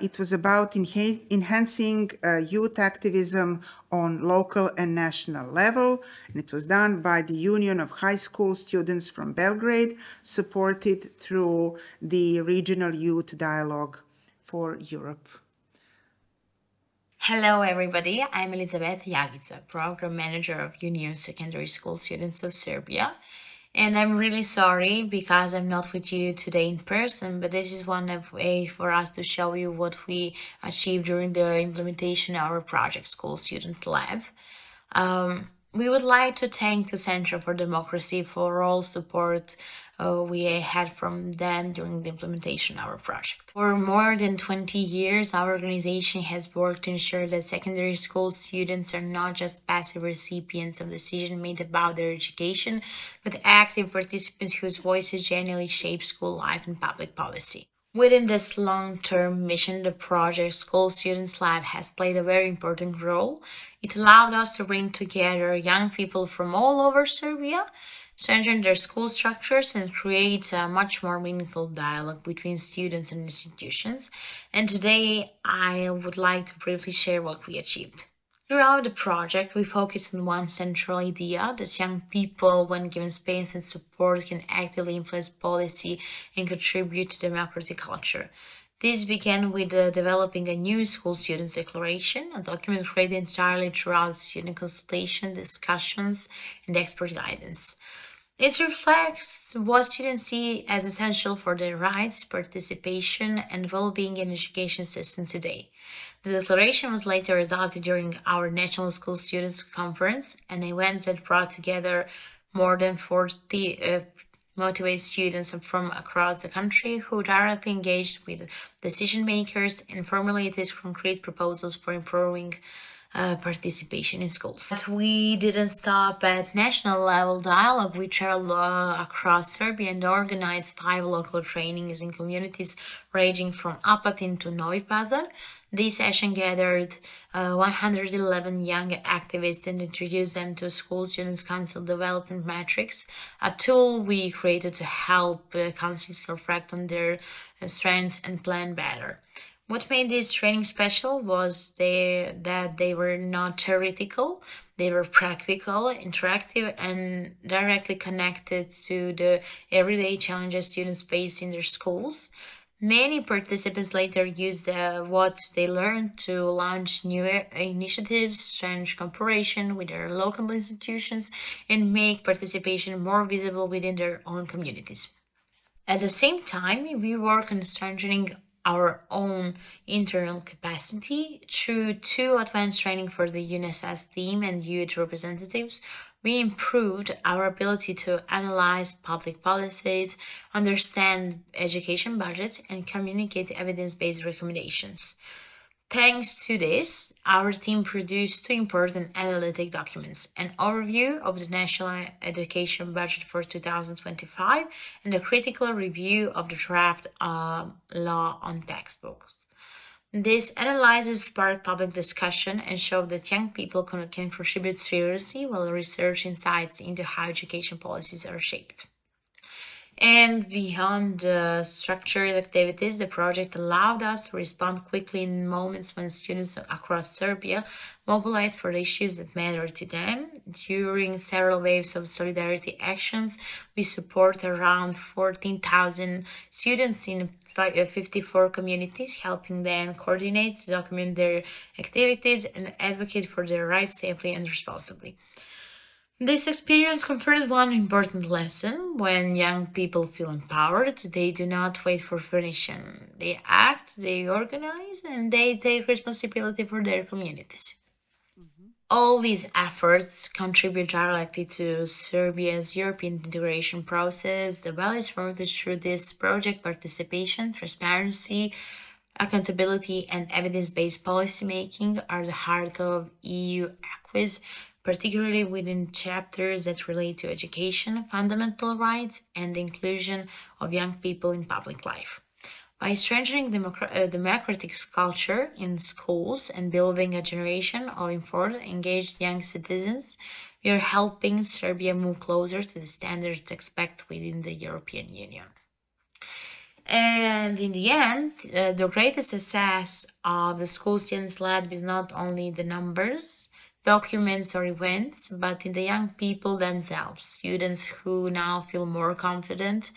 It was about enhancing youth activism on local and national level. And it was done by the Union of High School Students from Belgrade, supported through the Regional Youth Dialogue for Europe. Hello, everybody. I'm Elizabeth Jagica, Program Manager of Union Secondary School Students of Serbia. And I'm really sorry because I'm not with you today in person, but this is one way for us to show you what we achieved during the implementation of our project, School Student Lab. We would like to thank the Centar for Democracy for all support we had from them during the implementation of our project. For more than 20 years, our organization has worked to ensure that secondary school students are not just passive recipients of decisions made about their education, but active participants whose voices genuinely shape school life and public policy. Within this long-term mission, the project School Students Lab has played a very important role. It allowed us to bring together young people from all over Serbia, strengthen their school structures, and create a much more meaningful dialogue between students and institutions. And today, I would like to briefly share what we achieved. Throughout the project, we focused on one central idea, that young people, when given space and support, can actively influence policy and contribute to democratic culture. This began with developing a new School Students Declaration, a document created entirely throughout student consultation, discussions, and expert guidance. It reflects what students see as essential for their rights, participation, and well-being in the education system today. The declaration was later adopted during our National School Students Conference, an event that brought together more than 40 motivated students from across the country who directly engaged with decision makers and formulated concrete proposals for improving participation in schools. But we didn't stop at national level dialogue. We traveled across Serbia and organized 5 local trainings in communities ranging from Apatin to Novi Pazar. This session gathered 111 young activists and introduced them to School Students Council Development Matrix, a tool we created to help councils reflect on their strengths and plan better. What made this training special was that they were not theoretical, they were practical, interactive, and directly connected to the everyday challenges students face in their schools. Many participants later used what they learned to launch new initiatives, strengthen cooperation with their local institutions, and make participation more visible within their own communities. At the same time, we work on strengthening our own internal capacity through 2 advanced training for the UNSS team and youth representatives. We improved our ability to analyze public policies, understand education budgets, and communicate evidence-based recommendations. Thanks to this, our team produced two important analytic documents, an overview of the National Education Budget for 2025 and a critical review of the draft law on textbooks. This analysis sparked public discussion and showed that young people can contribute seriously while research insights into how education policies are shaped. And beyond structured activities, the project allowed us to respond quickly in moments when students across Serbia mobilized for the issues that matter to them. During several waves of solidarity actions, we support around 14,000 students in 54 communities, helping them coordinate, document their activities, and advocate for their rights safely and responsibly. This experience conferred one important lesson. When young people feel empowered, they do not wait for permission. They act, they organize, and they take responsibility for their communities. All these efforts contribute directly to Serbia's European integration process. The values promoted through this project: participation, transparency, accountability, and evidence-based policymaking are the heart of EU acquis, particularly within chapters that relate to education, fundamental rights, and the inclusion of young people in public life. By strengthening democratic culture in schools and building a generation of informed, engaged young citizens, we are helping Serbia move closer to the standards expected within the European Union. And in the end, the greatest success of the school students lab is not only the numbers, documents, or events, but in the young people themselves, students who now feel more confident,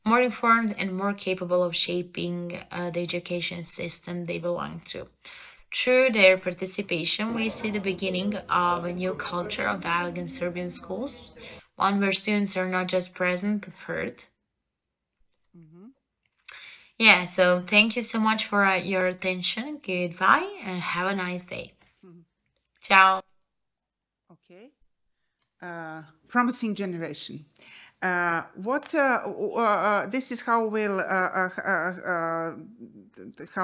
more informed, and more capable of shaping the education system they belong to. Through their participation, we see the beginning of a new culture of dialogue in Serbian schools, one where students are not just present but heard. Yeah, so thank you so much for your attention. Goodbye and have a nice day. Ciao. Okay. Promising generation. This is how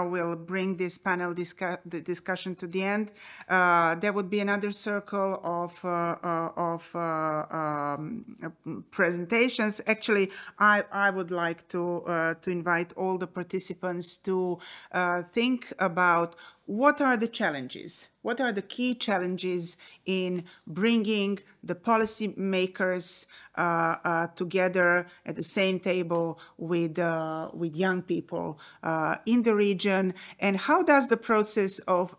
we'll bring this panel discussion to the end. There would be another circle of presentations. Actually, I would like to invite all the participants to think about what are the challenges? What are the key challenges in bringing the policymakers together at the same table with young people in the region? And how does the process of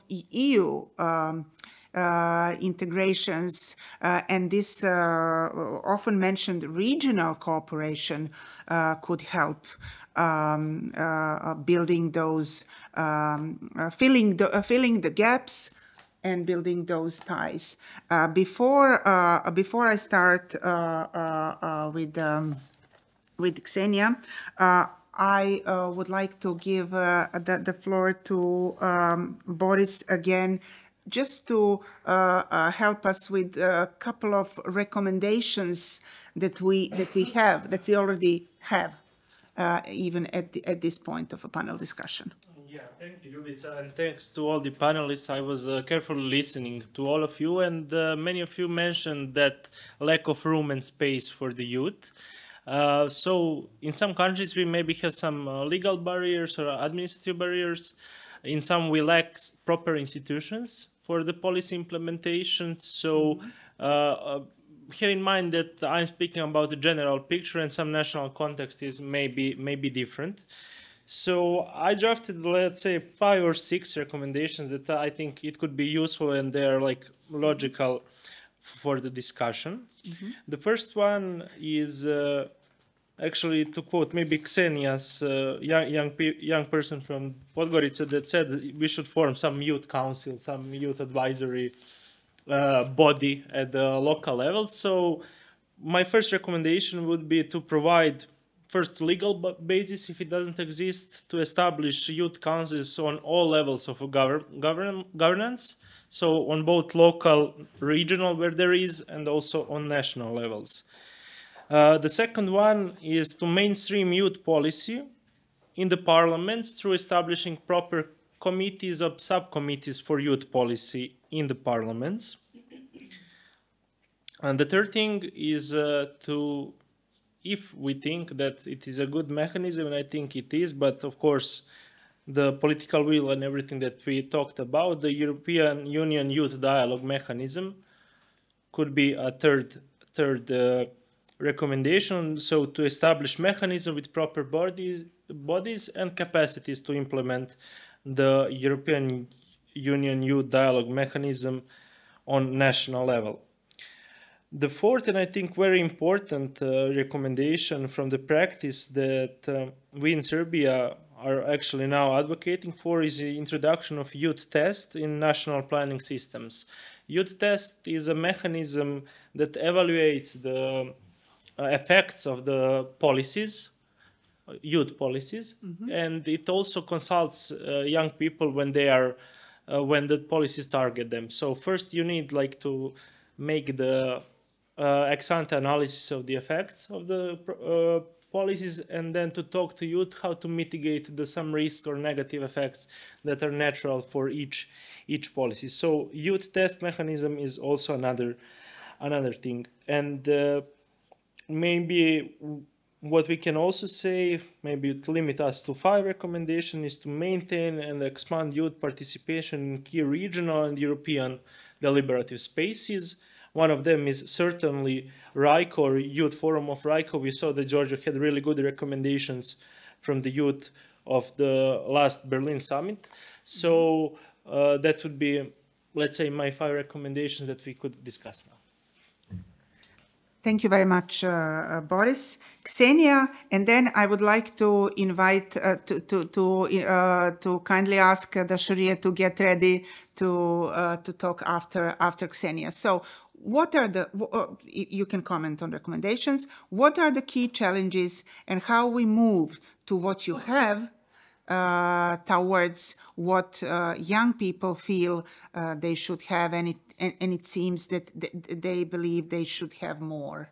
EU integrations and this often mentioned regional cooperation could help building those, filling the gaps and building those ties. Before I start with Ksenija, I would like to give the floor to Boris again, just to help us with a couple of recommendations that we already have, even at this point of a panel discussion. Yeah, thank you, Ljubica, and thanks to all the panelists. I was carefully listening to all of you, and many of you mentioned that lack of room and space for the youth. So in some countries we maybe have some legal barriers or administrative barriers. In some we lack proper institutions for the policy implementation. So have in mind that I'm speaking about the general picture, and some national context is maybe different. So I drafted, let's say, 5 or 6 recommendations that I think it could be useful, and they're like logical for the discussion. The first one is actually, to quote maybe Ksenija's young person from Podgorica, that said we should form some youth council, some youth advisory body at the local level. So my first recommendation would be to provide first legal basis, if it doesn't exist, to establish youth councils on all levels of governance. So on both local, regional, where there is, and also on national levels. The second one is to mainstream youth policy in the parliaments through establishing proper committees or subcommittees for youth policy in the parliaments. And the third thing is if we think that it is a good mechanism, and I think it is, but of course, the political will and everything that we talked about, the European Union Youth Dialogue Mechanism could be a third recommendation. So to establish mechanism with proper bodies and capacities to implement the European Union Youth Dialogue Mechanism on national level. The fourth, and I think very important recommendation from the practice that we in Serbia are actually now advocating for, is the introduction of youth test in national planning systems. Youth test is a mechanism that evaluates the effects of the policies, youth policies, and it also consults young people when they are when the policies target them. So first you need like to make the ex-ante analysis of the effects of the policies, and then to talk to youth how to mitigate some risk or negative effects that are natural for each policy. So youth test mechanism is also another thing. And maybe what we can also say, maybe to limit us to 5 recommendations, is to maintain and expand youth participation in key regional and European deliberative spaces. One of them is certainly RYDE, or Youth Forum of RYDE. We saw that Georgia had really good recommendations from the youth of the last Berlin summit. So that would be, let's say, my 5 recommendations that we could discuss now. Thank you very much, Boris. Ksenija, and then I would like to invite to kindly ask Dashuria to get ready to talk after Ksenija. So, what are you can comment on recommendations. What are the key challenges, and how we move to what you have towards what young people feel they should have, and it seems that they believe they should have more.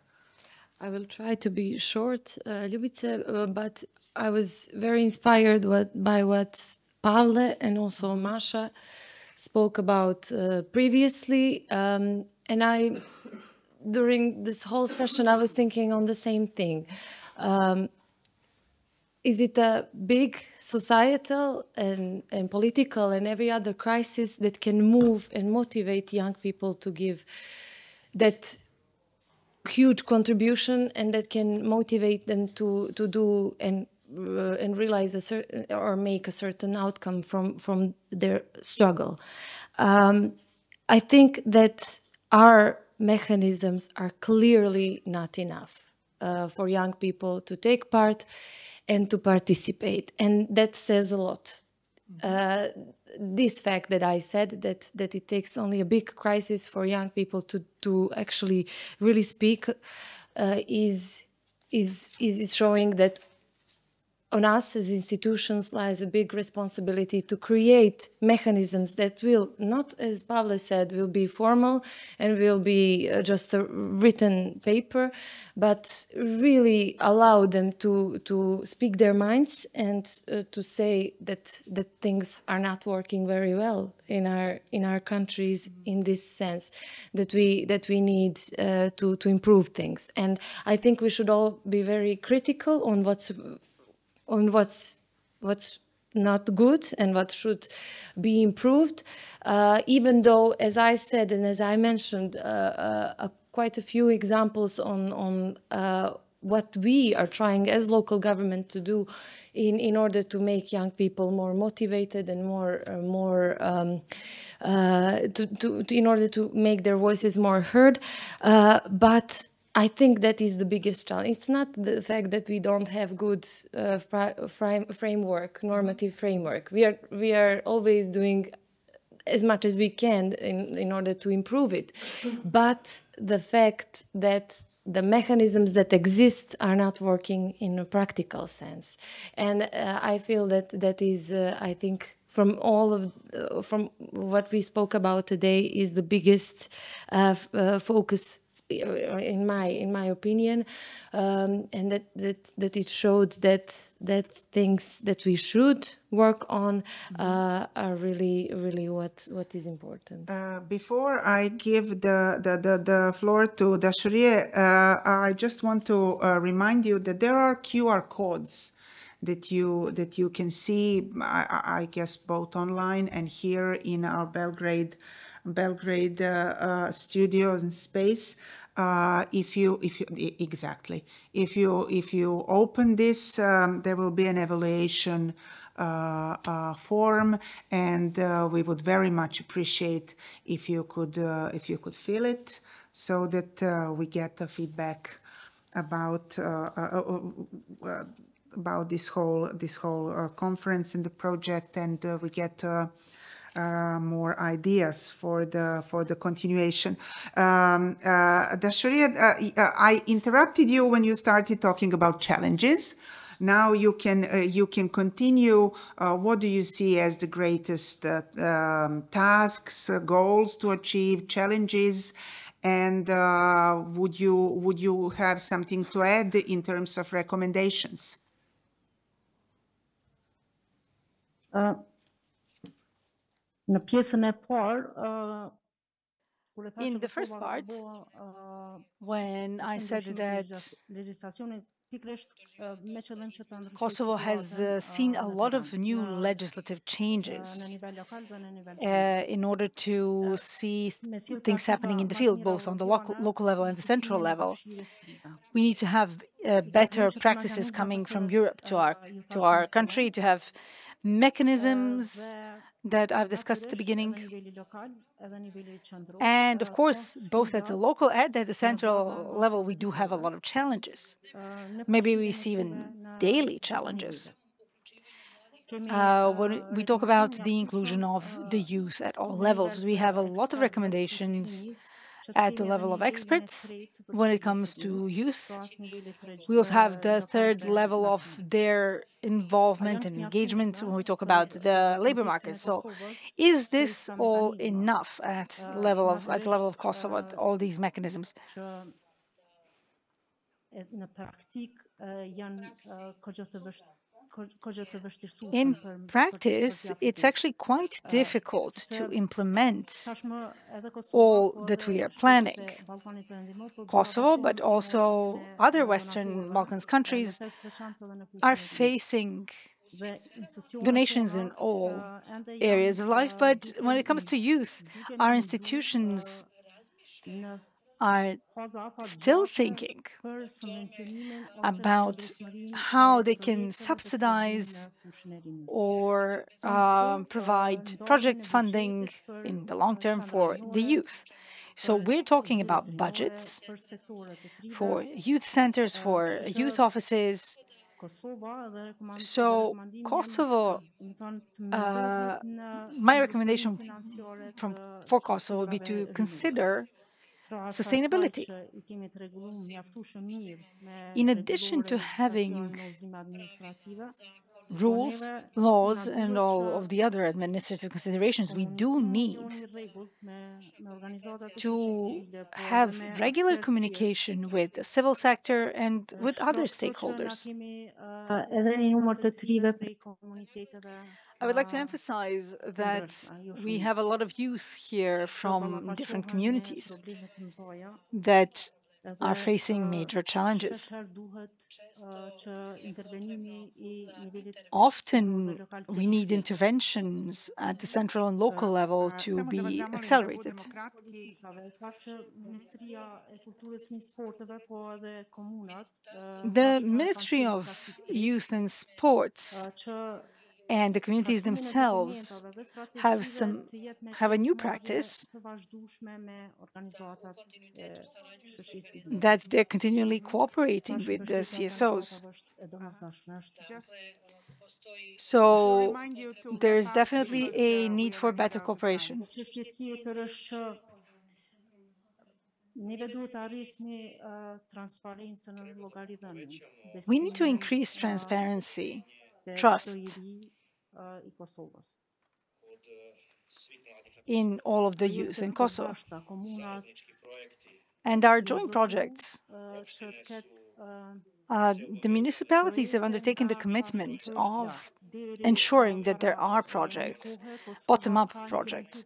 I will try to be short, Ljubica, but I was very inspired by what Pavle and also Maša spoke about previously. And during this whole session, I was thinking on the same thing. Is it a big societal and political and every other crisis that can move and motivate young people to give that huge contribution, and that can motivate them to do and realize a certain, or make a certain outcome from their struggle? I think that our mechanisms are clearly not enough for young people to take part and to participate, and that says a lot. This fact that I said, that it takes only a big crisis for young people to actually really speak, is showing that on us as institutions lies a big responsibility to create mechanisms that will not, as Pavle said, will be formal and will be just a written paper, but really allow them to speak their minds and to say that things are not working very well in our countries, in this sense that we need to improve things. And I think we should all be very critical on what's not good and what should be improved, even though, as I said and as I mentioned, quite a few examples on what we are trying as local government to do in order to make young people more motivated and in order to make their voices more heard, but I think that is the biggest challenge. It's not the fact that we don't have good normative framework. We are always doing as much as we can in order to improve it. But the fact that the mechanisms that exist are not working in a practical sense. And I feel that is, I think, from what we spoke about today, is the biggest focus in my opinion, and that it showed that things that we should work on are really what is important. Before I give the floor to Dashurie, I just want to remind you that there are QR codes that you can see, I guess, both online and here in our Belgrade studios and space. If you open this, there will be an evaluation form, and we would very much appreciate if you could fill it, so that we get a feedback about this whole conference and the project, and we get more ideas for the continuation. Dashurie, I interrupted you when you started talking about challenges. Now you can continue. What do you see as the greatest tasks, goals to achieve, challenges? And would you have something to add in terms of recommendations? In the first part, when I said that Kosovo has seen a lot of new legislative changes in order to see things happening in the field, both on the local level and the central level. We need to have better practices coming from Europe to our country, to have mechanisms that I've discussed at the beginning. And of course, both at the local and at the central level, we do have a lot of challenges. Maybe we see even daily challenges. When we talk about the inclusion of the youth at all levels, we have a lot of recommendations at the level of experts when it comes to youth. We also have the third level of their involvement and engagement when we talk about the labor market. So is this all enough at the level of Kosovo, all these mechanisms? In practice, it's actually quite difficult to implement all that we are planning. Kosovo, but also other Western Balkans countries, are facing donations in all areas of life. But when it comes to youth, our institutions are still thinking about how they can subsidize or provide project funding in the long term for the youth. So we're talking about budgets for youth centers, for youth offices. So Kosovo, my recommendation for Kosovo would be to consider sustainability. In addition to having rules, laws, and all of the other administrative considerations, we do need to have regular communication with the civil sector and with other stakeholders. I would like to emphasize that we have a lot of youth here from different communities that are facing major challenges. Often we need interventions at the central and local level to be accelerated. The Ministry of Youth and Sports and the communities themselves have a new practice that they're continually cooperating with the CSOs. So there's definitely a need for better cooperation. We need to increase transparency, trust in all of the youth in Kosovo. And our joint projects, the municipalities have undertaken the commitment of ensuring that there are projects, bottom-up projects.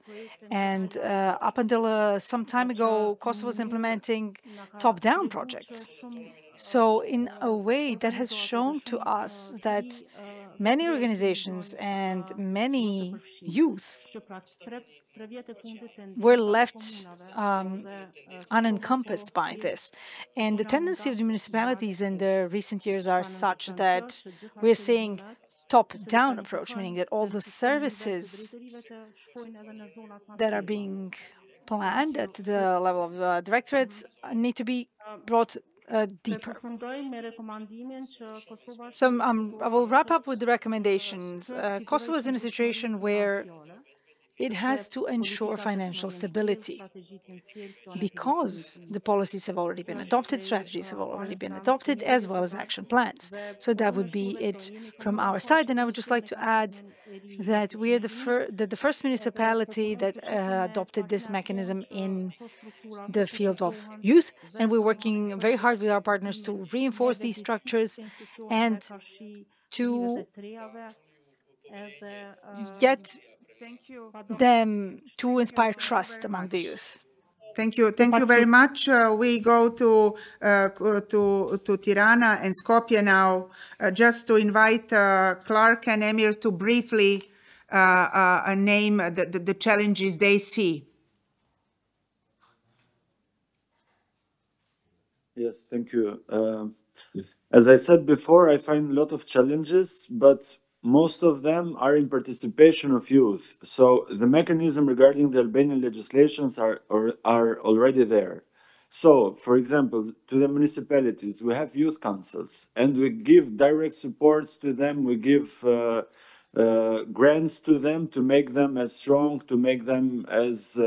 And up until some time ago, Kosovo was implementing top-down projects. So in a way, that has shown to us that many organizations and many youth were left unencompassed by this. And the tendency of the municipalities in the recent years are such that we're seeing top-down approach, meaning that all the services that are being planned at the level of directorates need to be brought deeper. So I will wrap up with the recommendations. Kosovo is in a situation where it has to ensure financial stability because the policies have already been adopted, strategies have already been adopted, as well as action plans. So that would be it from our side. And I would just like to add that we are the first municipality that adopted this mechanism in the field of youth, and we're working very hard with our partners to reinforce these structures and to get them to inspire trust among the youth. Thank you very much. We go to Tirana and Skopje now, just to invite Clark and Emir to briefly name the challenges they see. Yes, thank you. As I said before, I find a lot of challenges, but most of them are in participation of youth. So the mechanism regarding the Albanian legislations are already there. So, for example, to the municipalities, we have youth councils, and we give direct supports to them. We give grants to them to make them as strong, to make them as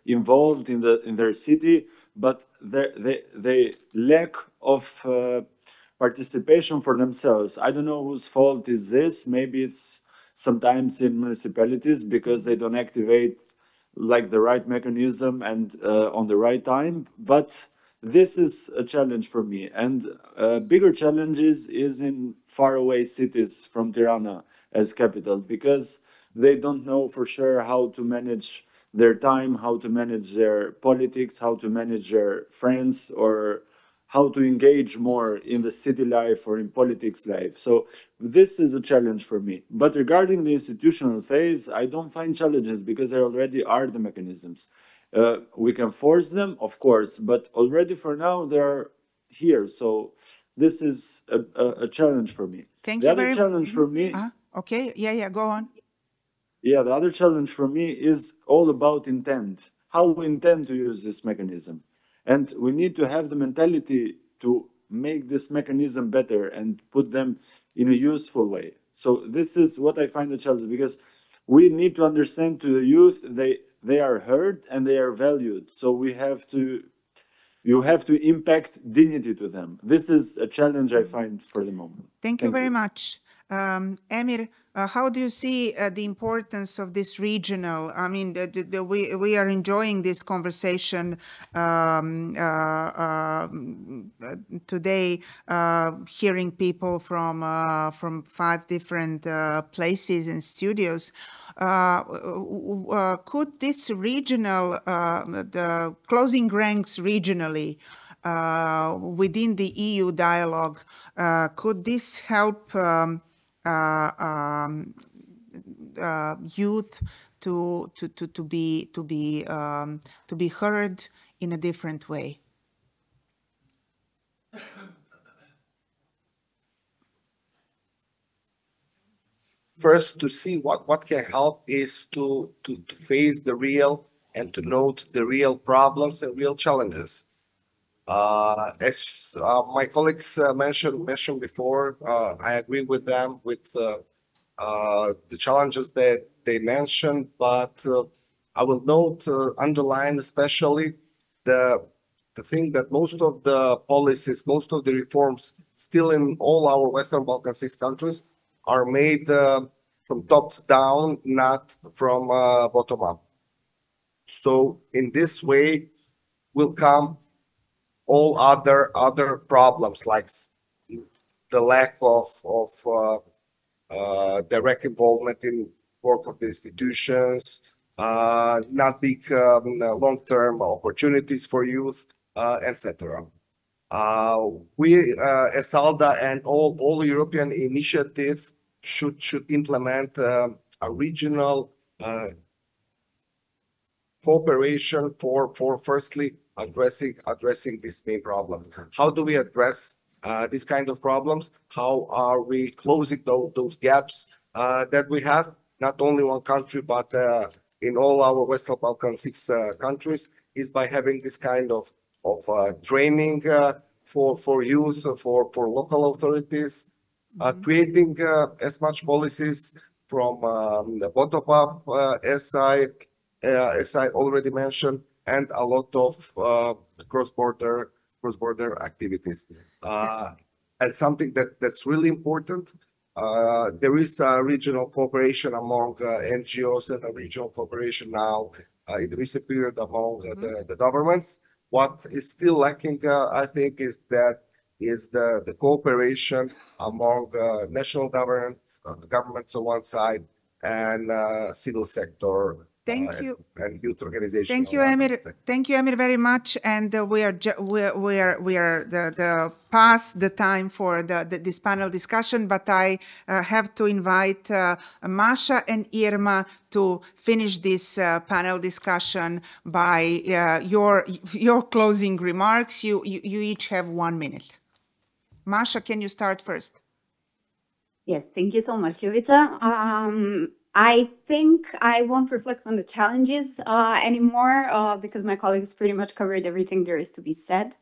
involved in their city. But they lack of participation for themselves. I don't know whose fault is this. Maybe it's sometimes in municipalities because they don't activate like the right mechanism and on the right time. But this is a challenge for me. And bigger challenges is in faraway cities from Tirana as capital, because they don't know for sure how to manage their time, how to manage their politics, how to manage their friends, or how to engage more in the city life or in politics life. So this is a challenge for me. But regarding the institutional phase, I don't find challenges because there already are the mechanisms. We can force them, of course, but already for now they're here. So this is a challenge for me. Thank you very much. The other challenge for me... Okay, yeah, go on. Yeah, the other challenge for me is all about intent. How we intend to use this mechanism. And we need to have the mentality to make this mechanism better and put them in a useful way. So this is what I find the challenge, because we need to understand to the youth, they are heard and they are valued. So you have to impact dignity to them. This is a challenge I find for the moment. Thank you very much. Emir, how do you see the importance of this regional? I mean, we are enjoying this conversation today, hearing people from 5 different places and studios. Could this regional, the closing ranks regionally within the EU dialogue, could this help youth to be heard in a different way? First, to see what can help is to face the real and to note the real problems and real challenges. As my colleagues mentioned before, I agree with them with the challenges that they mentioned, but I will note, underline especially the thing that most of the policies, most of the reforms still in all our Western Balkan 6 countries are made from top down, not from bottom up. So in this way will come all other problems like the lack of direct involvement in work of the institutions, not big long-term opportunities for youth, etc. We, as ALDA and all European initiative should implement a regional cooperation for firstly addressing this main problem. How do we address this kind of problems? How are we closing those gaps that we have, not only one country, but in all our Western Balkan 6 countries, is by having this kind of training for youth, for local authorities, creating as much policies from the bottom up, as I already mentioned, and a lot of cross-border activities. And something that's really important, there is a regional cooperation among NGOs and a regional cooperation now in the recent period among the governments. What is still lacking, I think, is the cooperation among national governments on one side and civil sector. Thank you. And youth organizations. Thank you, Emir. Thank you, Emir, very much. And we are past the time for this panel discussion. But I have to invite Maša and Irma to finish this panel discussion by your closing remarks. You each have 1 minute. Maša, can you start first? Yes, thank you so much, Ljubica. I think I won't reflect on the challenges anymore because my colleagues pretty much covered everything there is to be said.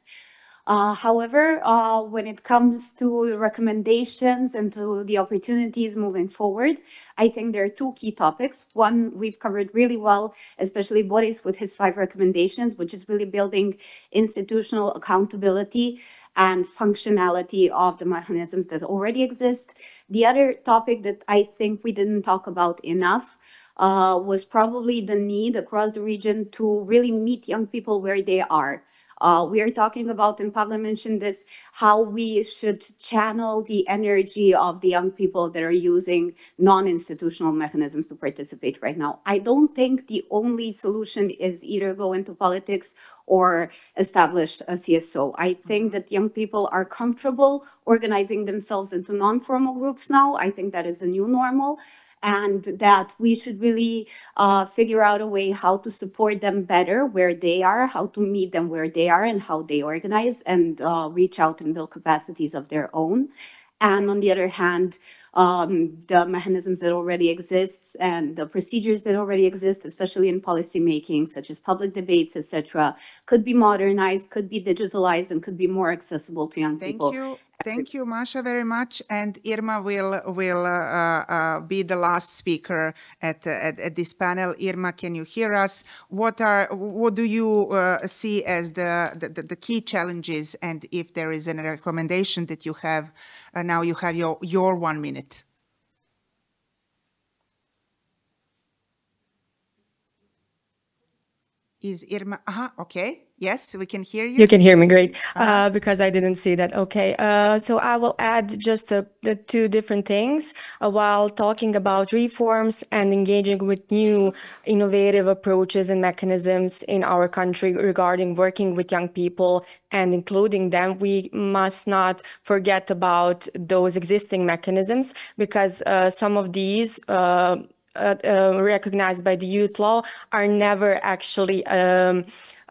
However, when it comes to the recommendations and to the opportunities moving forward, I think there are 2 key topics. One we've covered really well, especially Boris with his 5 recommendations, which is really building institutional accountability and functionality of the mechanisms that already exist. The other topic that I think we didn't talk about enough was probably the need across the region to really meet young people where they are. We are talking about, and Pavle mentioned this, how we should channel the energy of the young people that are using non-institutional mechanisms to participate right now. I don't think the only solution is either go into politics or establish a CSO. I think that young people are comfortable organizing themselves into non-formal groups now. I think that is the new normal. And that we should really figure out a way how to support them better where they are, how to meet them where they are and how they organize and reach out and build capacities of their own. And on the other hand, the mechanisms that already exist and the procedures that already exist, especially in policy making, such as public debates, etc., could be modernized, could be digitalized, and could be more accessible to young people. Thank you, Maša, very much. And Irma will be the last speaker at this panel. Irma, can you hear us? What do you see as the key challenges? And if there is a recommendation that you have, now you have your 1 minute. Is Irma? Okay. Yes, we can hear you. You can hear me great because I didn't see that. Okay. So I will add just the 2 different things while talking about reforms and engaging with new innovative approaches and mechanisms in our country regarding working with young people and including them. We must not forget about those existing mechanisms because some of these recognized by the youth law are never actually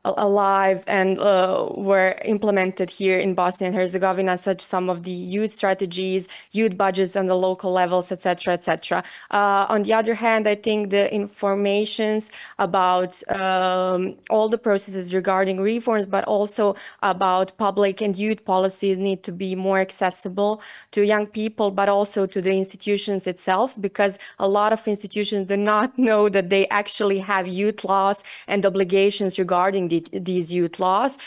alive and were implemented here in Bosnia and Herzegovina, such some of the youth strategies, youth budgets on the local levels, etc., etc. On the other hand, I think the informations about all the processes regarding reforms, but also about public and youth policies need to be more accessible to young people, but also to the institutions itself, because a lot of institutions do not know that they actually have youth laws and obligations regarding these these youth laws.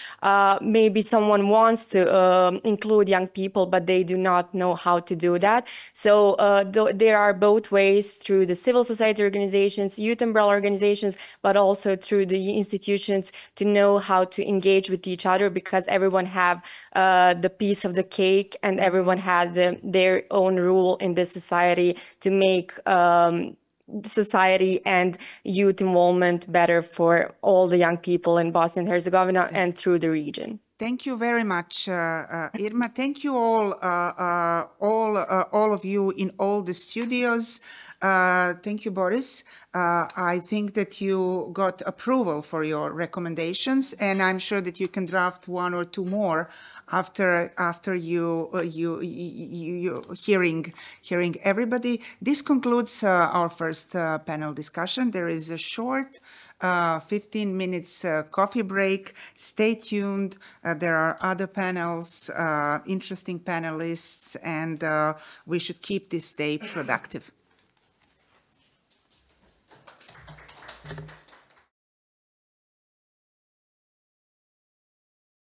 Maybe someone wants to include young people, but they do not know how to do that. So there are both ways, through the civil society organizations, youth umbrella organizations, but also through the institutions, to know how to engage with each other, because everyone have the piece of the cake and everyone has their own role in this society to make society and youth involvement better for all the young people in Bosnia and Herzegovina and through the region. Thank you very much, Irma. Thank you all of you in all the studios. Thank you, Boris. I think that you got approval for your recommendations, and I'm sure that you can draft one or two more after you hearing everybody. This concludes our first panel discussion. There is a short 15 minutes coffee break. Stay tuned. There are other panels, interesting panelists, and we should keep this day productive.